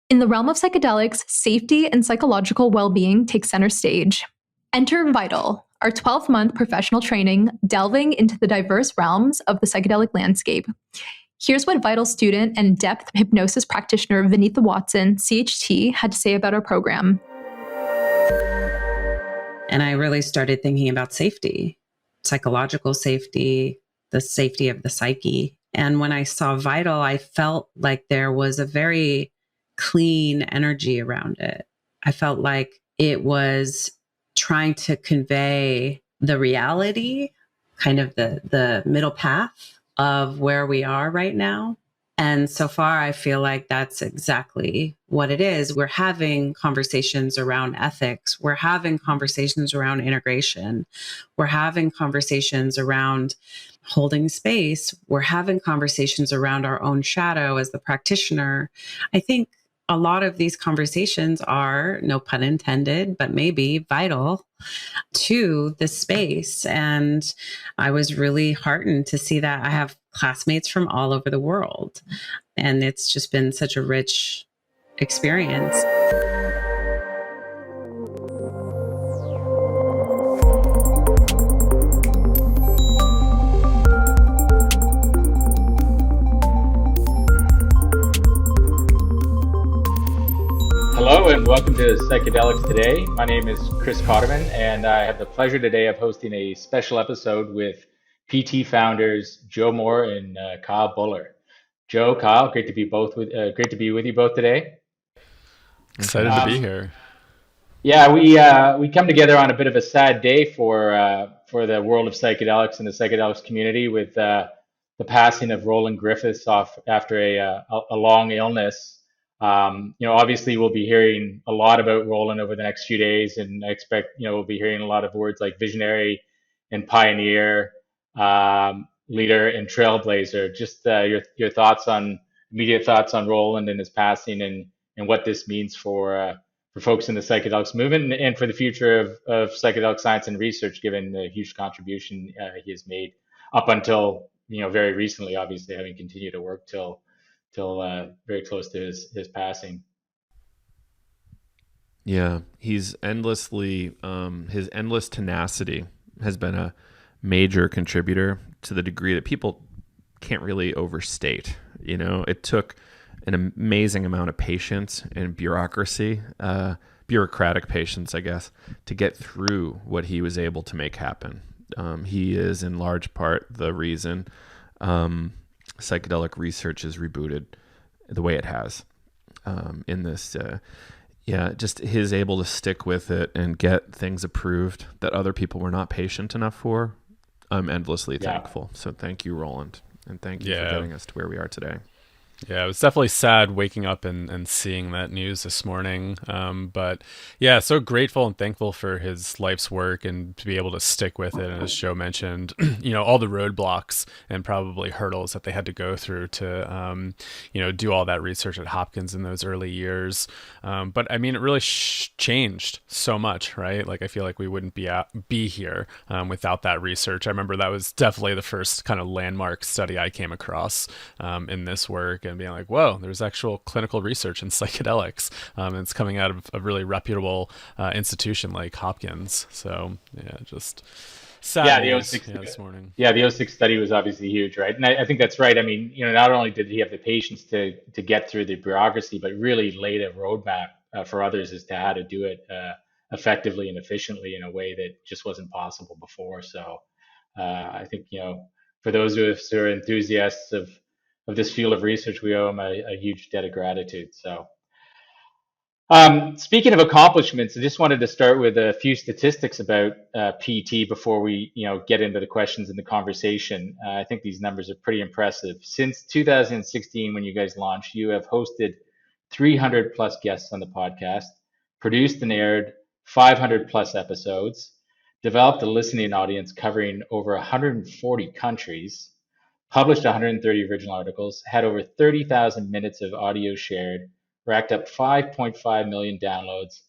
In the realm of psychedelics, safety and psychological well-being take center stage. Enter Vital, our 12-month professional training delving into the diverse realms of the psychedelic landscape. Here's what Vital student and depth hypnosis practitioner Vinitha Watson, CHT, had to say about our program. And I really started thinking about safety, psychological safety, the safety of the psyche. And when I saw Vital, I felt like there was a very clean energy around it. I felt like it was trying to convey the reality, kind of the middle path of where we are right now. And so far, I feel like that's exactly what it is. We're having conversations around ethics. We're having conversations around integration. We're having conversations around holding space. We're having conversations around our own shadow as the practitioner. I think a lot of these conversations are, no pun intended, but maybe vital to the space. And I was really heartened to see that. I have classmates from all over the world, and it's just been such a rich experience. Hello and welcome to Psychedelics Today. My name is Chris Koddermann, and I have the pleasure today of hosting a special episode with PT founders Joe Moore and Kyle Buller. Joe, Kyle, great to be with you both today. Excited to be here. Yeah, we come together on a bit of a sad day for the world of psychedelics and the psychedelics community with the passing of Roland Griffiths off after a long illness. Obviously we'll be hearing a lot about Roland over the next few days, and I expect, we'll be hearing a lot of words like visionary and pioneer, leader and trailblazer. Just your immediate thoughts on Roland and his passing, and what this means for folks in the psychedelics movement and for the future of psychedelic science and research, given the huge contribution he has made up until, very recently, obviously having continued to work till very close to his passing. Yeah, he's endlessly, his endless tenacity has been a major contributor to the degree that people can't really overstate. It took an amazing amount of patience and bureaucratic patience, I guess, to get through what he was able to make happen. He is in large part the reason psychedelic research is rebooted the way it has in this. Just his able to stick with it and get things approved that other people were not patient enough for. I'm endlessly thankful. So thank you, Roland, and thank you for getting us to where we are today. Yeah, it was definitely sad waking up and seeing that news this morning. But yeah, so grateful and thankful for his life's work and to be able to stick with it. And as Joe mentioned, all the roadblocks and probably hurdles that they had to go through to, do all that research at Hopkins in those early years. But I mean, it really changed so much, right? Like, I feel like we wouldn't be here without that research. I remember that was definitely the first kind of landmark study I came across in this work. And being like, whoa, there's actual clinical research in psychedelics. And it's coming out of a really reputable institution like Hopkins. So yeah, just sad news, this morning. Yeah, the 06 study was obviously huge, right? And I think that's right. I mean, not only did he have the patience to get through the bureaucracy, but really laid a roadmap for others as to how to do it effectively and efficiently in a way that just wasn't possible before. So I think, for those of us who are enthusiasts of this field of research, we owe him a huge debt of gratitude. So speaking of accomplishments, I just wanted to start with a few statistics about PT before we get into the questions in the conversation. I think these numbers are pretty impressive. Since 2016, when you guys launched, you have hosted 300 plus guests on the podcast, produced and aired 500 plus episodes, developed a listening audience covering over 140 countries, published 130 original articles, had over 30,000 minutes of audio shared, racked up 5.5 million downloads,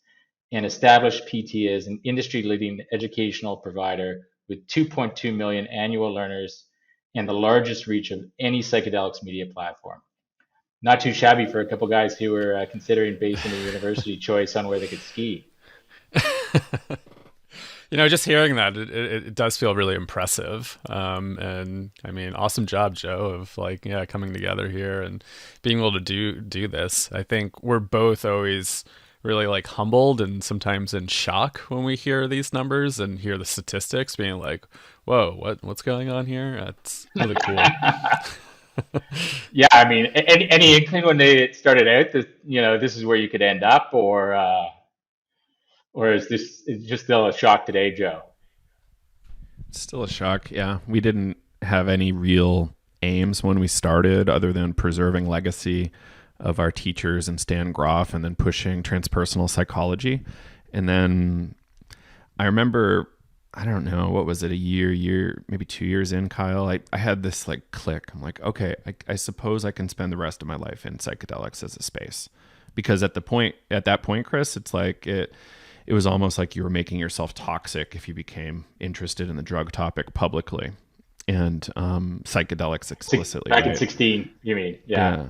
and established PT as an industry-leading educational provider with 2.2 million annual learners and the largest reach of any psychedelics media platform. not too shabby for a couple guys who were considering basing their university choice on where they could ski. Just hearing that, it does feel really impressive. And I mean, awesome job, Joe, of like, yeah, coming together here and being able to do this. I think we're both always really like humbled and sometimes in shock when we hear these numbers and hear the statistics, being like, whoa, what's going on here? That's really cool. Yeah, I mean, any inkling when they started out that this is where you could end up, or is this just still a shock today, Joe? It's still a shock. Yeah, we didn't have any real aims when we started, other than preserving legacy of our teachers and Stan Grof, and then pushing transpersonal psychology. And then I remember, I don't know, what was it, a year, maybe 2 years in, Kyle, I had this like click. I'm like, okay, I suppose I can spend the rest of my life in psychedelics as a space. Because at that point, Chris, it's like it was almost like you were making yourself toxic if you became interested in the drug topic publicly, and psychedelics explicitly. Back in 16, you mean? Yeah.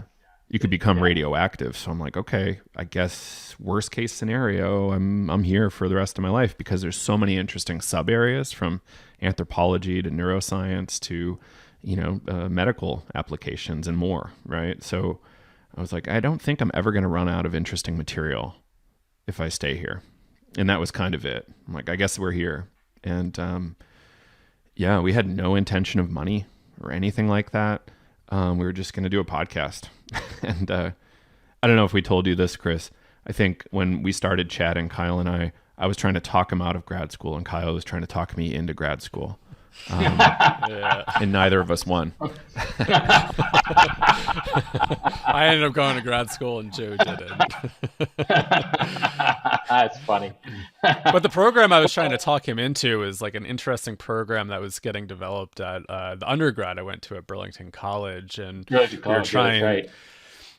You could become radioactive. So I'm like, okay, I guess worst case scenario, I'm here for the rest of my life, because there's so many interesting sub areas, from anthropology to neuroscience to, medical applications and more. Right. So I was like, I don't think I'm ever going to run out of interesting material if I stay here. And that was kind of it. I'm like, I guess we're here. And we had no intention of money or anything like that. We were just going to do a podcast. And I don't know if we told you this, Chris. I think when we started chatting, Kyle and I was trying to talk him out of grad school, and Kyle was trying to talk me into grad school. And neither of us won. I ended up going to grad school and Joe didn't. That's funny. But the program I was trying to talk him into is like an interesting program that was getting developed at the undergrad I went to at Burlington College, and we were trying. Right.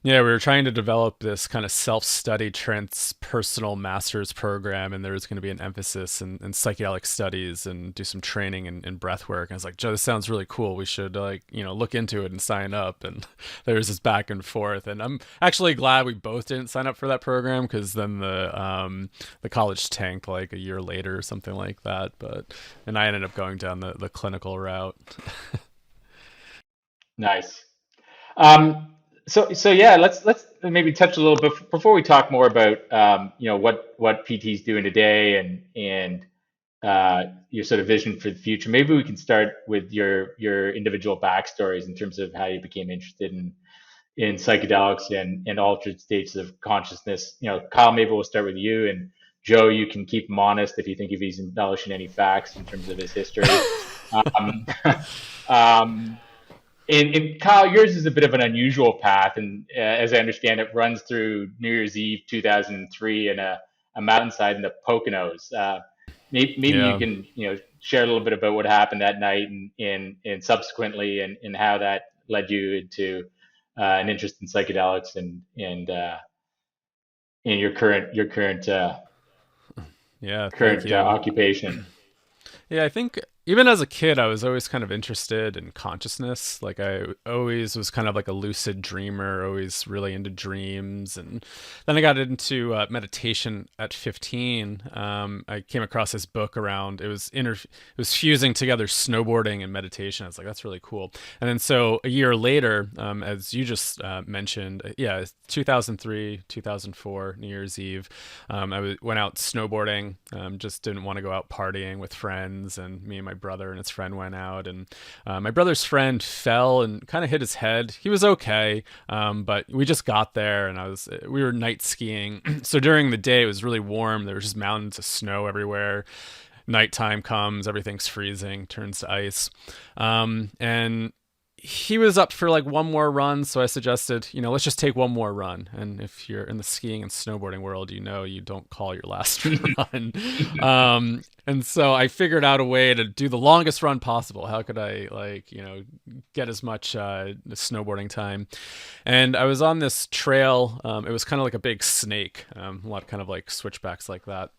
Yeah, we were trying to develop this kind of self-study transpersonal master's program, and there was going to be an emphasis in psychedelic studies and do some training in breath work. And I was like, Joe, this sounds really cool. We should look into it and sign up. And there was this back and forth. And I'm actually glad we both didn't sign up for that program, because then the college tanked like a year later or something like that. And I ended up going down the clinical route. Nice. So yeah, let's maybe touch a little bit before we talk more about what PT's doing today and your sort of vision for the future. Maybe we can start with your individual backstories in terms of how you became interested in psychedelics and altered states of consciousness. Kyle, maybe we'll start with you, and Joe, you can keep him honest if you think if he's embellishing any facts in terms of his history. And Kyle, yours is a bit of an unusual path, and as I understand, it runs through New Year's Eve 2003 in a mountainside in the Poconos. Maybe you can share a little bit about what happened that night and subsequently, and how that led you into an interest in psychedelics and in your current occupation. Yeah, I think even as a kid, I was always kind of interested in consciousness. Like I always was kind of like a lucid dreamer, always really into dreams. And then I got into meditation at 15. I came across this book around, it was fusing together snowboarding and meditation. I was like, that's really cool. And then so a year later, as you just mentioned, 2003, 2004, New Year's Eve, I went out snowboarding, just didn't want to go out partying with friends, and me and my brother and his friend went out, and my brother's friend fell and kind of hit his head. He was okay, but we just got there, and we were night skiing. So during the day it was really warm, there was just mountains of snow everywhere. Nighttime comes, everything's freezing, turns to ice, and he was up for like one more run, so I suggested, let's just take one more run. And if you're in the skiing and snowboarding world, you don't call your last run. And so I figured out a way to do the longest run possible. How could I get as much snowboarding time? And I was on this trail. It was kind of like a big snake, a lot of kind of like switchbacks like that.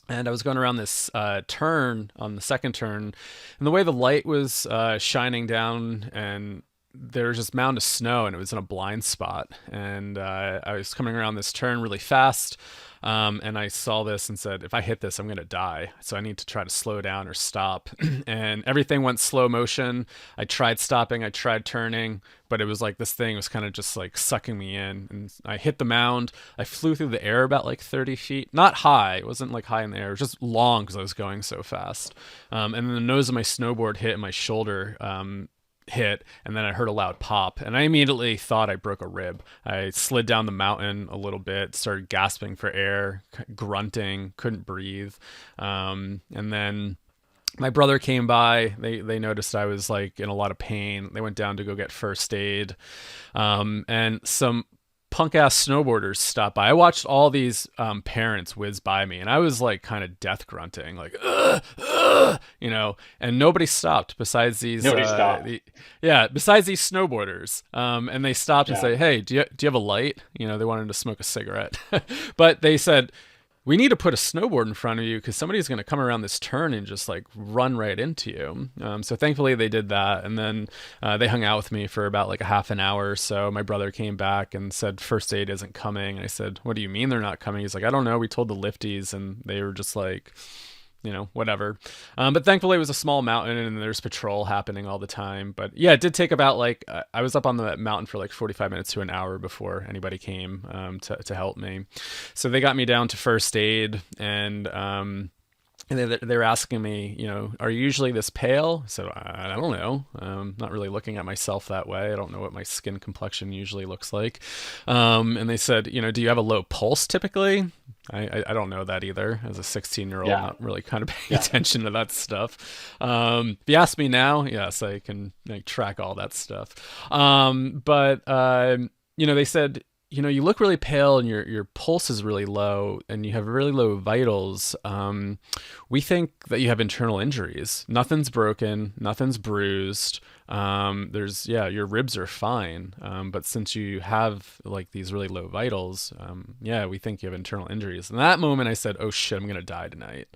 And I was going around this turn on the second turn, and the way the light was shining down and there was this mound of snow, and it was in a blind spot. And I was coming around this turn really fast. And I saw this and said, if I hit this, I'm going to die. So I need to try to slow down or stop. And everything went slow motion. I tried stopping, I tried turning, but it was like this thing was kind of just like sucking me in. And I hit the mound. I flew through the air about like 30 feet. Not high. It wasn't like high in the air. It was just long because I was going so fast. And then the nose of my snowboard hit and my shoulder hit, and then I heard a loud pop, and I immediately thought I broke a rib. I slid down the mountain a little bit, started gasping for air, grunting, couldn't breathe. And then my brother came by. They noticed I was like in a lot of pain. They went down to go get first aid. And some punk ass snowboarders stopped by. I watched all these parents whiz by me, and I was like kind of death grunting, like and nobody stopped besides these. Besides these snowboarders. And they stopped and say, "Hey, do you have a light?" They wanted to smoke a cigarette, but they said, we need to put a snowboard in front of you because somebody's going to come around this turn and just like run right into you. So thankfully they did that. And then they hung out with me for about like a half an hour or so. My brother came back and said, first aid isn't coming. And I said, what do you mean they're not coming? He's like, I don't know. We told the lifties, and they were just like, whatever. But thankfully it was a small mountain and there's patrol happening all the time. But yeah, it did take about like, I was up on the mountain for like 45 minutes to an hour before anybody came to help me. So they got me down to first aid, and they're asking me, are you usually this pale? So I don't know. Not really looking at myself that way. I don't know what my skin complexion usually looks like. And they said, do you have a low pulse typically? I don't know that either. As a 16-year-old, not really kind of paying attention to that stuff. If you ask me now, yes, I can track all that stuff. But they said, you look really pale and your pulse is really low and you have really low vitals. We think that you have internal injuries. Nothing's broken, nothing's bruised. Your ribs are fine. But since you have like these really low vitals, we think you have internal injuries. And that moment I said, oh shit, I'm going to die tonight.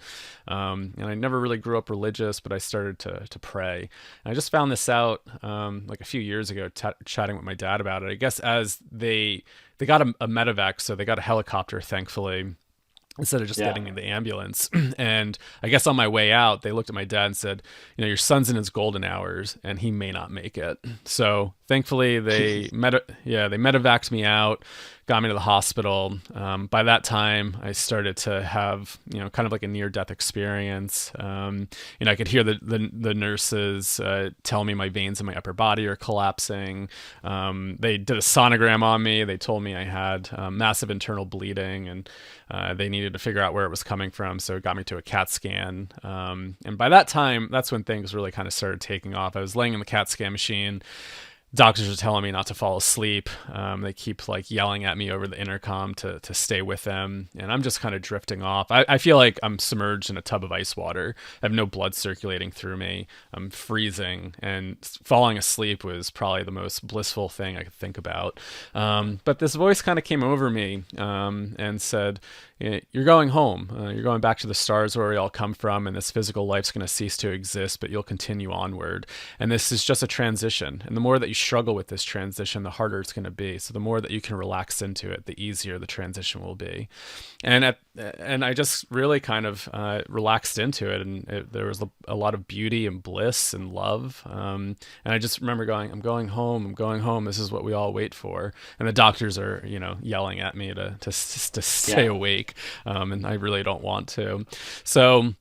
And I never really grew up religious, but I started to pray. And I just found this out, like a few years ago, chatting with my dad about it. I guess as they got a medevac, so they got a helicopter, thankfully, instead of just getting me the ambulance. And I guess on my way out, they looked at my dad and said, your son's in his golden hours and he may not make it. So thankfully they medevaced me out, got me to the hospital. By that time I started to have, kind of like a near-death experience. I could hear the nurses tell me my veins in my upper body are collapsing. They did a sonogram on me. They told me I had massive internal bleeding, and they needed to figure out where it was coming from. So it got me to a CAT scan. And by that time, that's when things really kind of started taking off. I was laying in the CAT scan machine. Doctors are telling me not to fall asleep. They keep like yelling at me over the intercom to stay with them. And I'm just kind of drifting off. I feel like I'm submerged in a tub of ice water. I have no blood circulating through me. I'm freezing, and falling asleep was probably the most blissful thing I could think about. But this voice kind of came over me and said, you're going home. You're going back to the stars where we all come from, and this physical life's going to cease to exist, but you'll continue onward. And this is just a transition. And the more that you struggle with this transition, the harder it's going to be. So the more that you can relax into it, the easier the transition will be. And I just really kind of relaxed into it, and there was a lot of beauty and bliss and love. And I just remember going, I'm going home. I'm going home. This is what we all wait for. And the doctors are, yelling at me to stay awake. And I really don't want to. So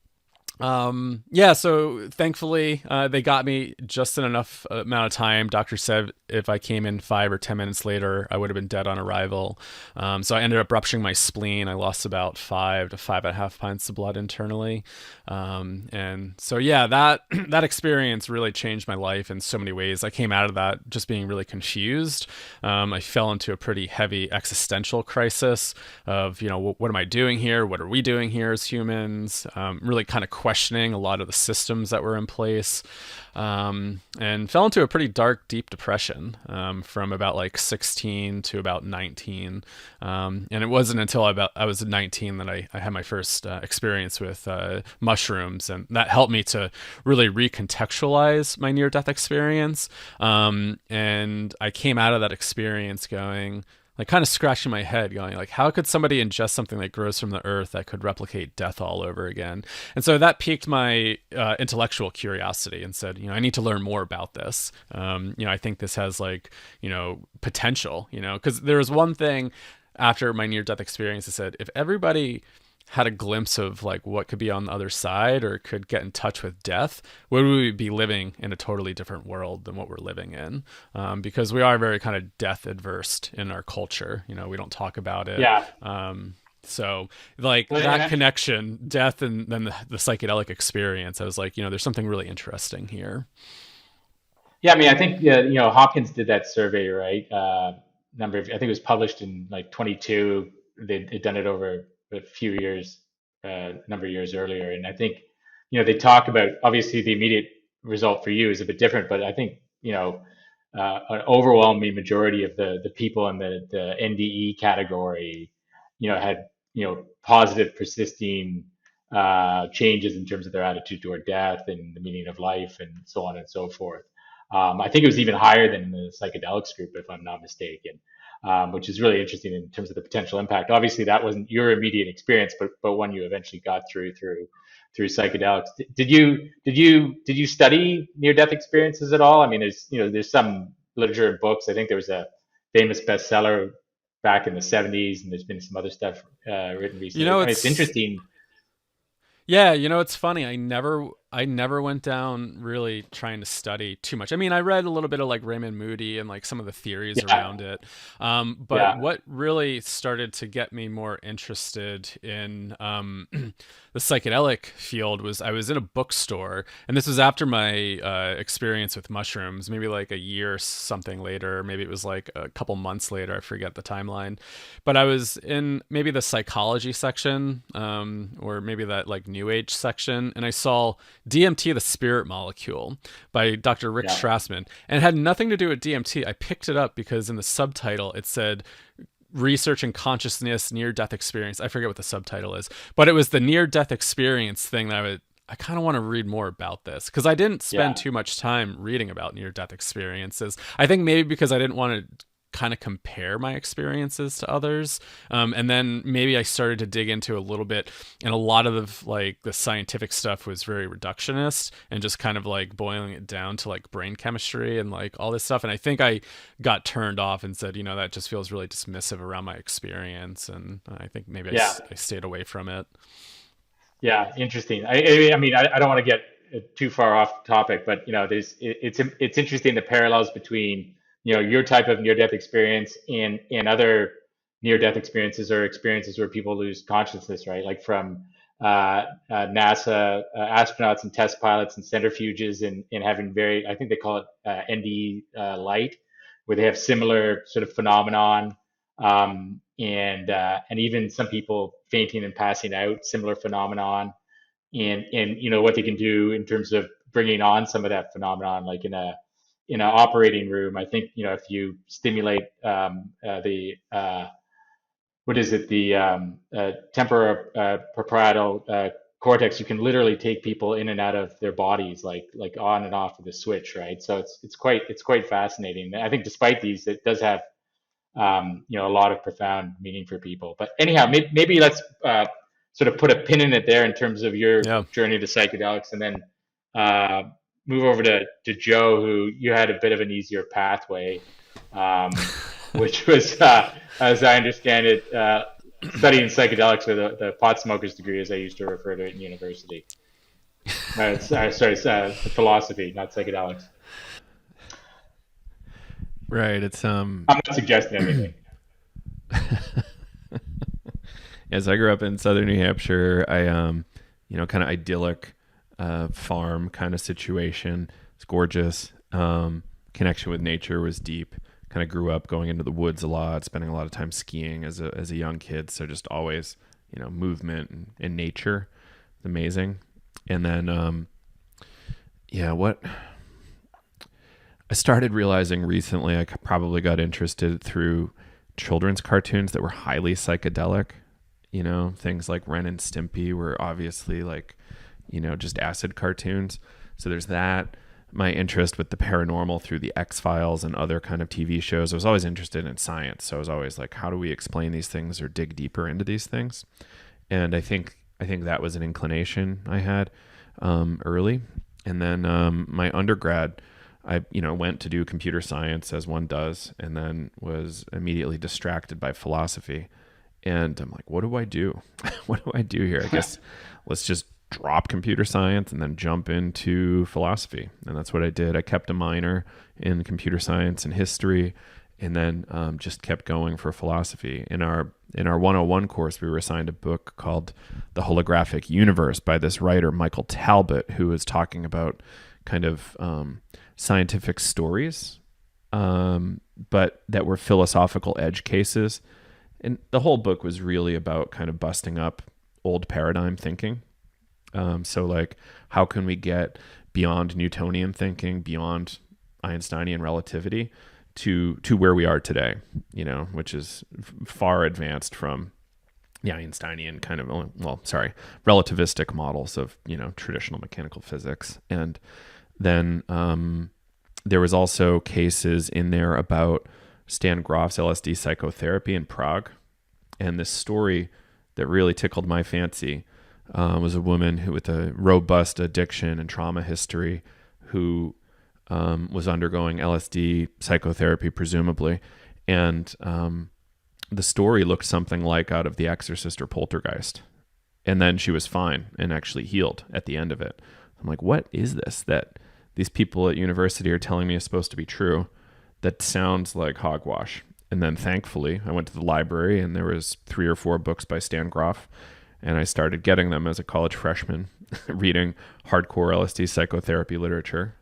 so thankfully they got me just in enough amount of time. Doctor said if I came in 5 or 10 minutes later, I would have been dead on arrival. So I ended up rupturing my spleen. I lost about 5 to 5.5 pints of blood internally. And so that experience really changed my life in so many ways. I came out of that just being really confused. I fell into a pretty heavy existential crisis of, what am I doing here? What are we doing here as humans? Really kind of questioning a lot of the systems that were in place, and fell into a pretty dark, deep depression from about like 16 to about 19. And it wasn't until I was 19 that I had my first experience with mushrooms, and that helped me to really recontextualize my near-death experience. And I came out of that experience going, like, kind of scratching my head going like, how could somebody ingest something that grows from the earth that could replicate death all over again? And so that piqued my intellectual curiosity and said, I need to learn more about this. I think this has like, potential, because there was one thing after my near-death experience that said, if everybody had a glimpse of like what could be on the other side or could get in touch with death, would we be living in a totally different world than what we're living in? Because we are very kind of death adverse in our culture. We don't talk about it. Yeah. So like that connection, death, and then the psychedelic experience, I was like, there's something really interesting here. Yeah, I mean, I think Hopkins did that survey, right? I think it was published in like 22. They'd done it over a few years, number of years earlier, and I think they talk about, obviously the immediate result for you is a bit different, but I think an overwhelming majority of the people in the NDE category had positive persisting changes in terms of their attitude toward death and the meaning of life and so on and so forth. I think it was even higher than the psychedelics group, if I'm not mistaken, which is really interesting in terms of the potential impact. Obviously, that wasn't your immediate experience, but one you eventually got through psychedelics. Did you study near-death experiences at all? I mean, there's some literature and books. I think there was a famous bestseller back in the 70s, and there's been some other stuff written recently. It's interesting. Yeah, it's funny. I never went down really trying to study too much. I mean, I read a little bit of like Raymond Moody and like some of the theories around it. But what really started to get me more interested in the psychedelic field was I was in a bookstore, and this was after my experience with mushrooms, maybe like a year or something later, maybe it was like a couple months later, I forget the timeline. But I was in maybe the psychology section, or maybe that like New Age section, and I saw DMT, the Spirit Molecule by Dr. Rick Strassman, and it had nothing to do with DMT. I picked it up because in the subtitle it said research and consciousness near-death experience. I forget what the subtitle is, but it was the near-death experience thing that I kind of want to read more about this, because I didn't spend too much time reading about near-death experiences. I think maybe because I didn't want to kind of compare my experiences to others. And then maybe I started to dig into a little bit, and a lot of the scientific stuff was very reductionist and just kind of like boiling it down to like brain chemistry and like all this stuff. And I think I got turned off and said, that just feels really dismissive around my experience. And I think maybe I stayed away from it. Yeah. Interesting. I mean, I don't want to get too far off topic, but it's interesting, the parallels between your type of near-death experience and other near-death experiences, or experiences where people lose consciousness, right? Like from NASA astronauts and test pilots and centrifuges, and having I think they call it NDE light, where they have similar sort of phenomenon, and even some people fainting and passing out, similar phenomenon, and what they can do in terms of bringing on some of that phenomenon, like in an operating room. I think if you stimulate the temporoparietal cortex, you can literally take people in and out of their bodies, like on and off with a switch, right? So it's quite fascinating. I think despite these, it does have a lot of profound meaning for people. But anyhow, maybe let's sort of put a pin in it there in terms of your journey to psychedelics, and then move over to Joe, who you had a bit of an easier pathway, which was, as I understand it, studying psychedelics with the pot smoker's degree, as I used to refer to it in university. Philosophy, not psychedelics. Right. It's I'm not suggesting anything. Yes, I grew up in southern New Hampshire. I kind of idyllic farm kind of situation. It's gorgeous. Connection with nature was deep. Kind of grew up going into the woods a lot, spending a lot of time skiing as a young kid. So just always, movement and nature. It's amazing. And then, what I started realizing recently, I probably got interested through children's cartoons that were highly psychedelic. Things like Ren and Stimpy were obviously like, just acid cartoons. So there's that. My interest with the paranormal through the X-Files and other kind of TV shows. I was always interested in science. So I was always like, how do we explain these things or dig deeper into these things? And I think that was an inclination I had early. And then my undergrad, I went to do computer science as one does, and then was immediately distracted by philosophy. And I'm like, what do I do? What do I do here? I guess let's just drop computer science and then jump into philosophy. And that's what I did. I kept a minor in computer science and history, and then just kept going for philosophy. In our 101 course, we were assigned a book called The Holographic Universe by this writer, Michael Talbot, who was talking about kind of scientific stories, but that were philosophical edge cases. And the whole book was really about kind of busting up old paradigm thinking. So like, how can we get beyond Newtonian thinking, beyond Einsteinian relativity to where we are today, which is far advanced from the Einsteinian kind of, relativistic models of, traditional mechanical physics. And then there was also cases in there about Stan Grof's LSD psychotherapy in Prague. And this story that really tickled my fancy was a woman who, with a robust addiction and trauma history, who was undergoing LSD psychotherapy, presumably. And the story looked something like out of The Exorcist or Poltergeist. And then she was fine and actually healed at the end of it. I'm like, what is this that these people at university are telling me is supposed to be true? That sounds like hogwash. And then thankfully, I went to the library and there was 3 or 4 books by Stan Grof. And I started getting them as a college freshman, reading hardcore LSD psychotherapy literature,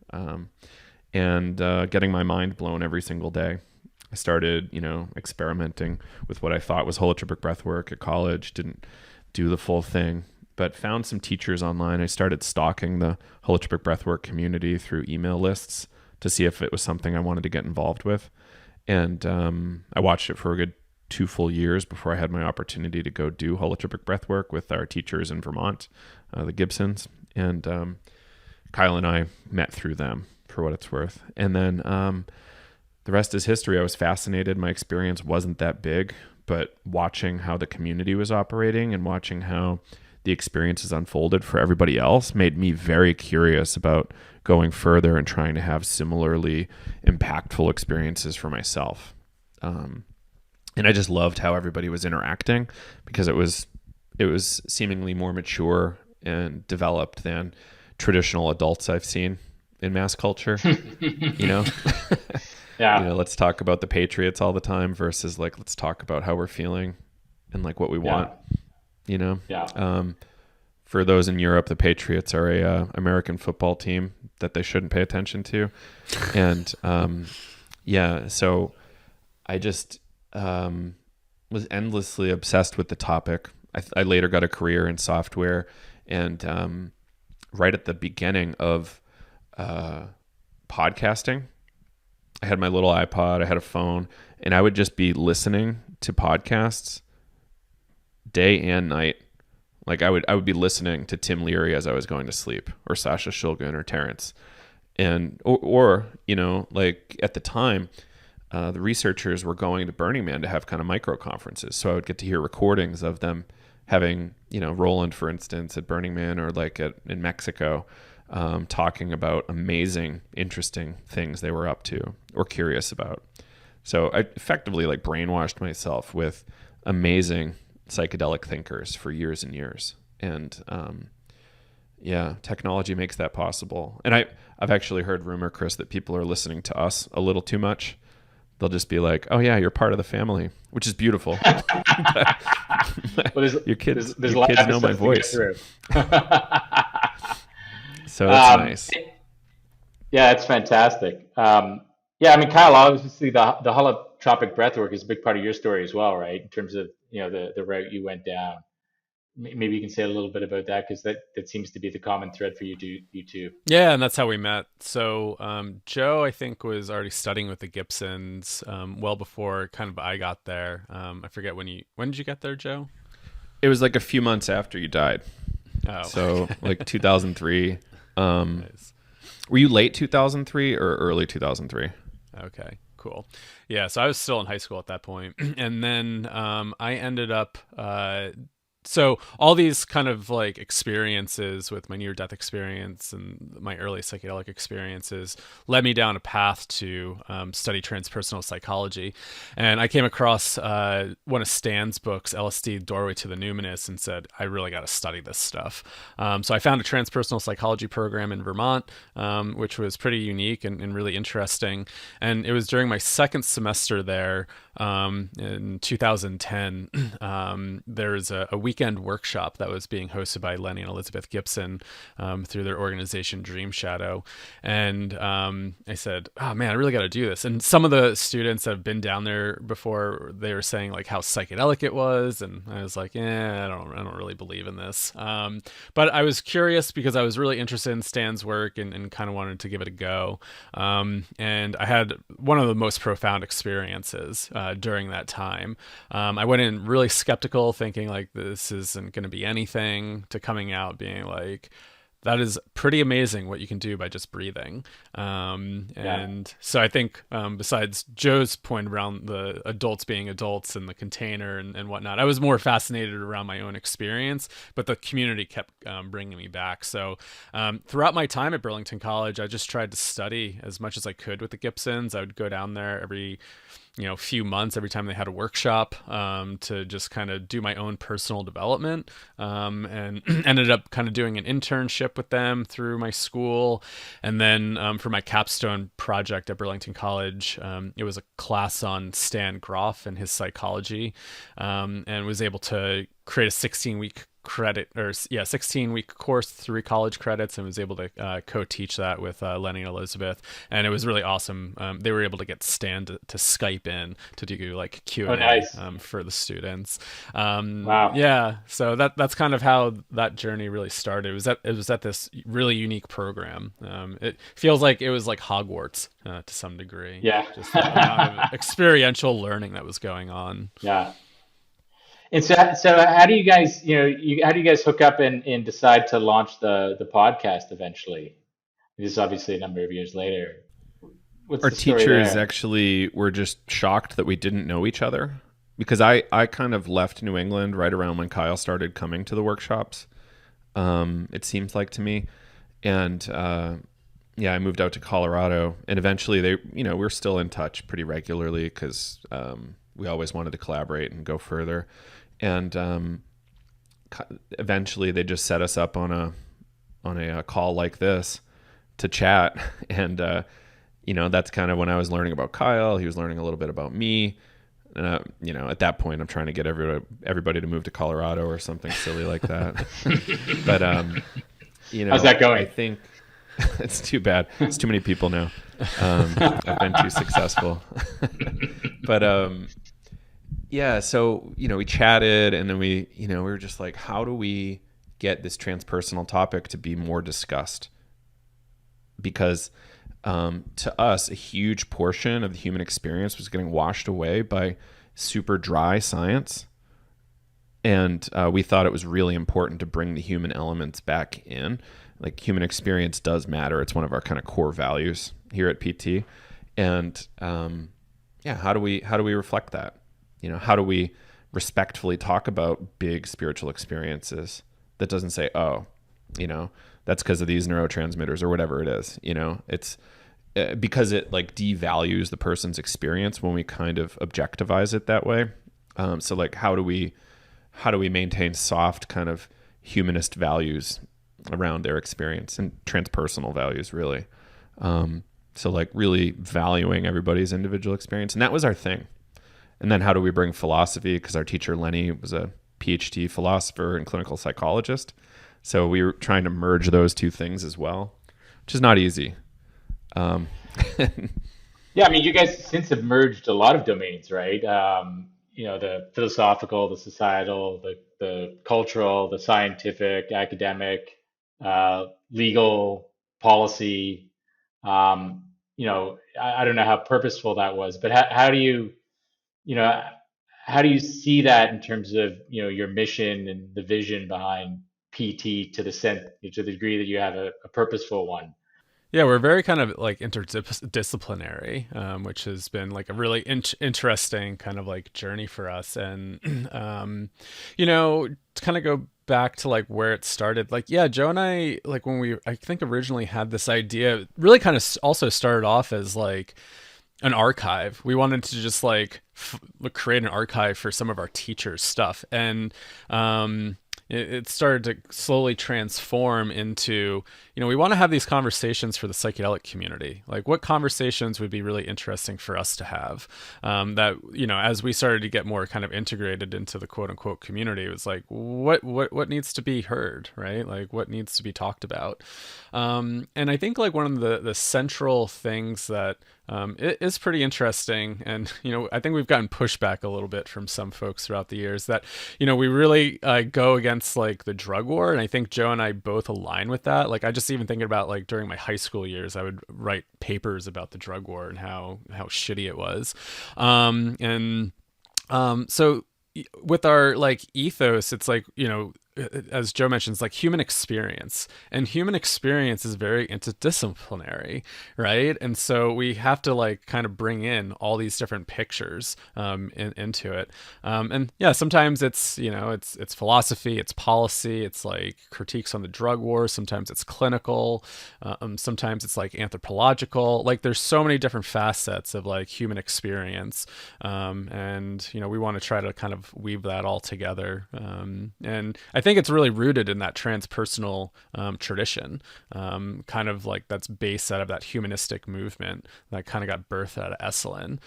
and getting my mind blown every single day. I started, experimenting with what I thought was holotropic breathwork at college. Didn't do the full thing, but found some teachers online. I started stalking the holotropic breathwork community through email lists to see if it was something I wanted to get involved with. And I watched it for a good 2 full years before I had my opportunity to go do holotropic breathwork with our teachers in Vermont, the Gibsons. And Kyle and I met through them, for what it's worth. And then the rest is history. I was fascinated. My experience wasn't that big, but watching how the community was operating and watching how the experiences unfolded for everybody else made me very curious about going further and trying to have similarly impactful experiences for myself. And I just loved how everybody was interacting, because it was seemingly more mature and developed than traditional adults I've seen in mass culture. Yeah. Let's talk about the Patriots all the time versus like, let's talk about how we're feeling and like what we want. Yeah. For those in Europe, the Patriots are a American football team that they shouldn't pay attention to. And so I just was endlessly obsessed with the topic. I later got a career in software, and right at the beginning of podcasting, I had my little iPod, I had a phone, and I would just be listening to podcasts day and night. Like I would be listening to Tim Leary as I was going to sleep, or Sasha Shulgin, or Terrence. And or like at the time, the researchers were going to Burning Man to have kind of micro conferences. So I would get to hear recordings of them having, Roland, for instance, at Burning Man, or like in Mexico, talking about amazing, interesting things they were up to or curious about. So I effectively like brainwashed myself with amazing psychedelic thinkers for years and years. And technology makes that possible. And I've actually heard rumor, Chris, that people are listening to us a little too much. They'll just be like, "Oh yeah, you're part of the family," which is beautiful. Your kids know my voice. So that's nice. Yeah, it's fantastic. Kyle, obviously the holotropic breathwork is a big part of your story as well, right? In terms of the route you went down. maybe you can say a little bit about that, because that seems to be the common thread for you two. Yeah, and that's how we met. So Joe, I think, was already studying with the Gibsons well before kind of I got there. I forget when did you get there, Joe? It was like a few months after you died. Oh, so like 2003. Nice. Were you late 2003 or early 2003? Okay, cool. Yeah, so I was still in high school at that point, and then I ended up. So all these kind of like experiences with my near-death experience and my early psychedelic experiences led me down a path to study transpersonal psychology. And I came across one of Stan's books, LSD, Doorway to the Numinous, and said, I really got to study this stuff. So I found a transpersonal psychology program in Vermont, which was pretty unique and really interesting. And it was during my second semester there in 2010, there's a weekend workshop that was being hosted by Lenny and Elizabeth Gibson through their organization Dream Shadow. And I said, oh man, I really got to do this. And some of the students that have been down there before, they were saying like how psychedelic it was. And I was like, I don't really believe in this. But I was curious because I was really interested in Stan's work and kind of wanted to give it a go. And I had one of the most profound experiences during that time. I went in really skeptical, thinking like this isn't going to be anything, to coming out being like, that is pretty amazing what you can do by just breathing. And so I think besides Joe's point around the adults being adults and the container and whatnot, I was more fascinated around my own experience, but the community kept bringing me back. So throughout my time at Burlington College, I just tried to study as much as I could with the Gibsons. I would go down there every few months, every time they had a workshop, to just kind of do my own personal development, and ended up kind of doing an internship with them through my school. And then for my capstone project at Burlington College, it was a class on Stan Grof and his psychology, and was able to create a 16-week 16-week course, 3 college credits, and was able to co-teach that with Lenny and Elizabeth. And it was really awesome. They were able to get Stan to Skype in to do like Q&A. Nice. For the students. Wow. Yeah. So that's kind of how that journey really started. It was at this really unique program. It feels like it was like Hogwarts to some degree. Yeah. Just the amount of experiential learning that was going on. Yeah. And so how do you guys, how do you guys hook up and decide to launch the podcast eventually? This is obviously a number of years later. What's Our the story teachers there? actually were just shocked that we didn't know each other, because I kind of left New England right around when Kyle started coming to the workshops. It seems like to me. And I moved out to Colorado, and eventually we're still in touch pretty regularly because we always wanted to collaborate and go further. And eventually they just set us up on a call like this to chat. And, that's kind of when I was learning about Kyle. He was learning a little bit about me. And, at that point, I'm trying to get everybody to move to Colorado or something silly like that. But, how's that going? I think it's too bad. It's too many people now. I've been too successful. But, so, we chatted, and then we were just like, how do we get this transpersonal topic to be more discussed? Because to us, a huge portion of the human experience was getting washed away by super dry science. And we thought it was really important to bring the human elements back in. Like, human experience does matter. It's one of our kind of core values here at PT. And how do we reflect that? How do we respectfully talk about big spiritual experiences that doesn't say, that's because of these neurotransmitters or whatever it is. It's because it like devalues the person's experience when we kind of objectivize it that way. So like, how do we maintain soft kind of humanist values around their experience and transpersonal values, really? So like really valuing everybody's individual experience. And that was our thing. And then how do we bring philosophy? Because our teacher, Lenny, was a PhD philosopher and clinical psychologist. So we were trying to merge those two things as well, which is not easy. Yeah, I mean, you guys since have merged a lot of domains, right? the philosophical, the societal, the cultural, the scientific, academic, legal, policy. I don't know how purposeful that was, but how do you, you know, how do you see that in terms of, your mission and the vision behind PT to the degree that you have a purposeful one? Yeah, we're very kind of like interdisciplinary, which has been like a really interesting kind of like journey for us. And, to kind of go back to like where it started, like, yeah, Joe and I, like when I think originally had this idea, it really kind of also started off as like an archive. We wanted to just like create an archive for some of our teachers' stuff. And, it started to slowly transform into, we want to have these conversations for the psychedelic community. Like, what conversations would be really interesting for us to have? That, as we started to get more kind of integrated into the quote unquote community, it was like, what needs to be heard, right? Like, what needs to be talked about? And I think like one of the central things that it is pretty interesting. And, I think we've gotten pushback a little bit from some folks throughout the years that, we really go against like the drug war. And I think Joe and I both align with that. Like, I just even thinking about like during my high school years, I would write papers about the drug war and how shitty it was. So with our like ethos, it's like, as Joe mentions, like human experience, and human experience is very interdisciplinary, right? And so we have to like kind of bring in all these different pictures into it. And yeah, sometimes it's, it's philosophy, it's policy, it's like critiques on the drug war. Sometimes it's clinical. Sometimes it's like anthropological. Like there's so many different facets of like human experience. And, we want to try to kind of weave that all together. And I think it's really rooted in that transpersonal tradition, kind of like that's based out of that humanistic movement that kind of got birthed out of Esalen,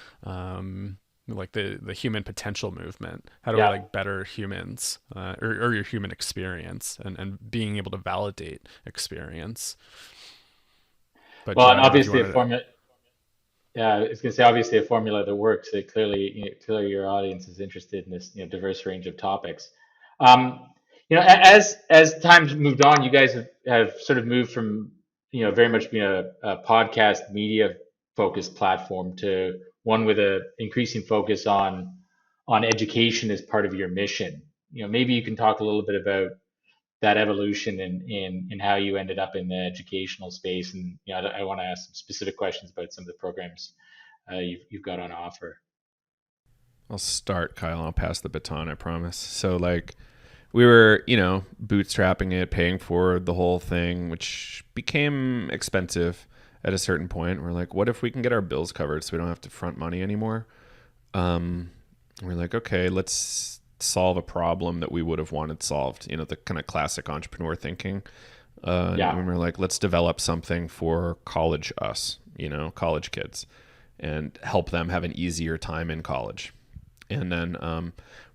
like the human potential movement. How do we like better humans or your human experience and being able to validate experience? But Well, Joe, and I don't know if you obviously a wanted to. formula. Yeah, I was going to say obviously a formula that works. It clearly your audience is interested in this diverse range of topics. Um, as time's moved on, you guys have sort of moved from very much being a podcast media focused platform to one with a increasing focus on education as part of your mission. Maybe you can talk a little bit about that evolution in how you ended up in the educational space. And I want to ask some specific questions about some of the programs you've got on offer. I'll start, Kyle. I'll pass the baton, I promise. So like we were, bootstrapping it, paying for the whole thing, which became expensive at a certain point. We're like, what if we can get our bills covered so we don't have to front money anymore? We're like, okay, let's solve a problem that we would have wanted solved, the kind of classic entrepreneur thinking. And we're like, let's develop something for college kids and help them have an easier time in college. And then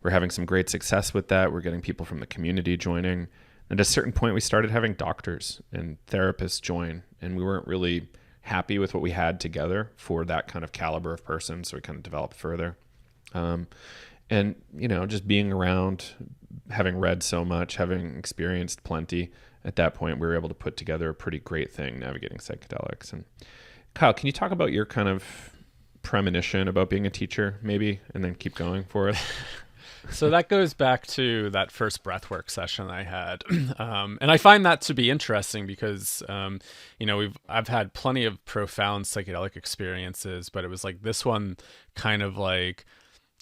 we're having some great success with that. We're getting people from the community joining. And at a certain point, we started having doctors and therapists join, and we weren't really happy with what we had together for that kind of caliber of person. So we kind of developed further. And, just being around, having read so much, having experienced plenty, at that point, we were able to put together a pretty great thing, navigating psychedelics. And Kyle, can you talk about your kind of premonition about being a teacher, maybe, and then keep going for us? So that goes back to that first breathwork session I had. And I find that to be interesting because, I've had plenty of profound psychedelic experiences, but it was like this one kind of like,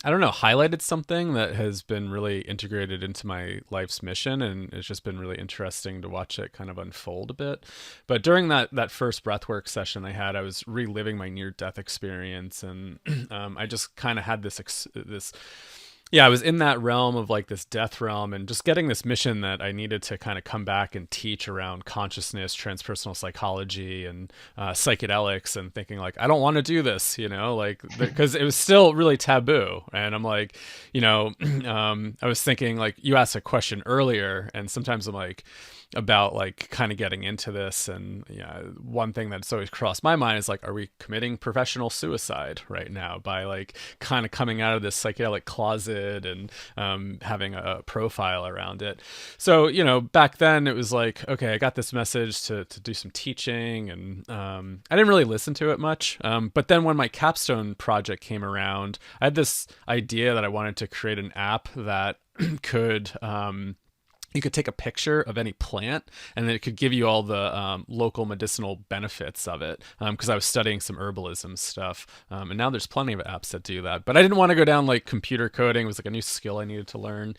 I don't know, highlighted something that has been really integrated into my life's mission. And it's just been really interesting to watch it kind of unfold a bit. But during that first breathwork session I had, I was reliving my near-death experience. And I just kind of had this yeah, I was in that realm of like this death realm and just getting this mission that I needed to kind of come back and teach around consciousness, transpersonal psychology, and psychedelics, and thinking like, I don't want to do this, like, because it was still really taboo. And I'm like, I was thinking like, you asked a question earlier, and sometimes I'm like, about like kind of getting into this, and one thing that's always crossed my mind is like, are we committing professional suicide right now by like kind of coming out of this psychedelic closet and having a profile around it? So back then it was like, okay, I got this message to do some teaching, and I didn't really listen to it much, but then when my capstone project came around, I had this idea that I wanted to create an app that could you could take a picture of any plant, and then it could give you all the local medicinal benefits of it, because I was studying some herbalism stuff, and now there's plenty of apps that do that, but I didn't want to go down like computer coding. It was like a new skill I needed to learn,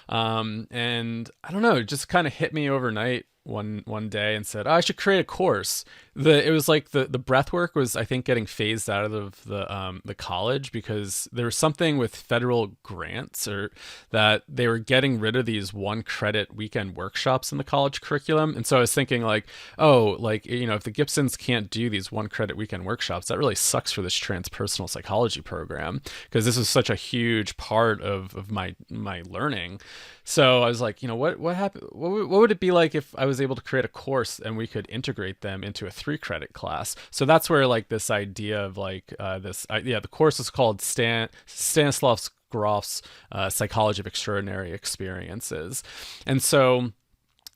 and I don't know, it just kind of hit me overnight one day and said, oh, I should create a course. It was like the breathwork was, I think, getting phased out of the college, because there was something with federal grants, or that they were getting rid of these 1 credit weekend workshops in the college curriculum. And so I was thinking like, oh, like, if the Gibsons can't do these 1 credit weekend workshops, that really sucks for this transpersonal psychology program, because this was such a huge part of my learning. So I was like, what happened? What would it be like if I was able to create a course and we could integrate them into a 3 credit class? So that's where like this idea of like the course is called Stanislav Grof's Psychology of Extraordinary Experiences. And so,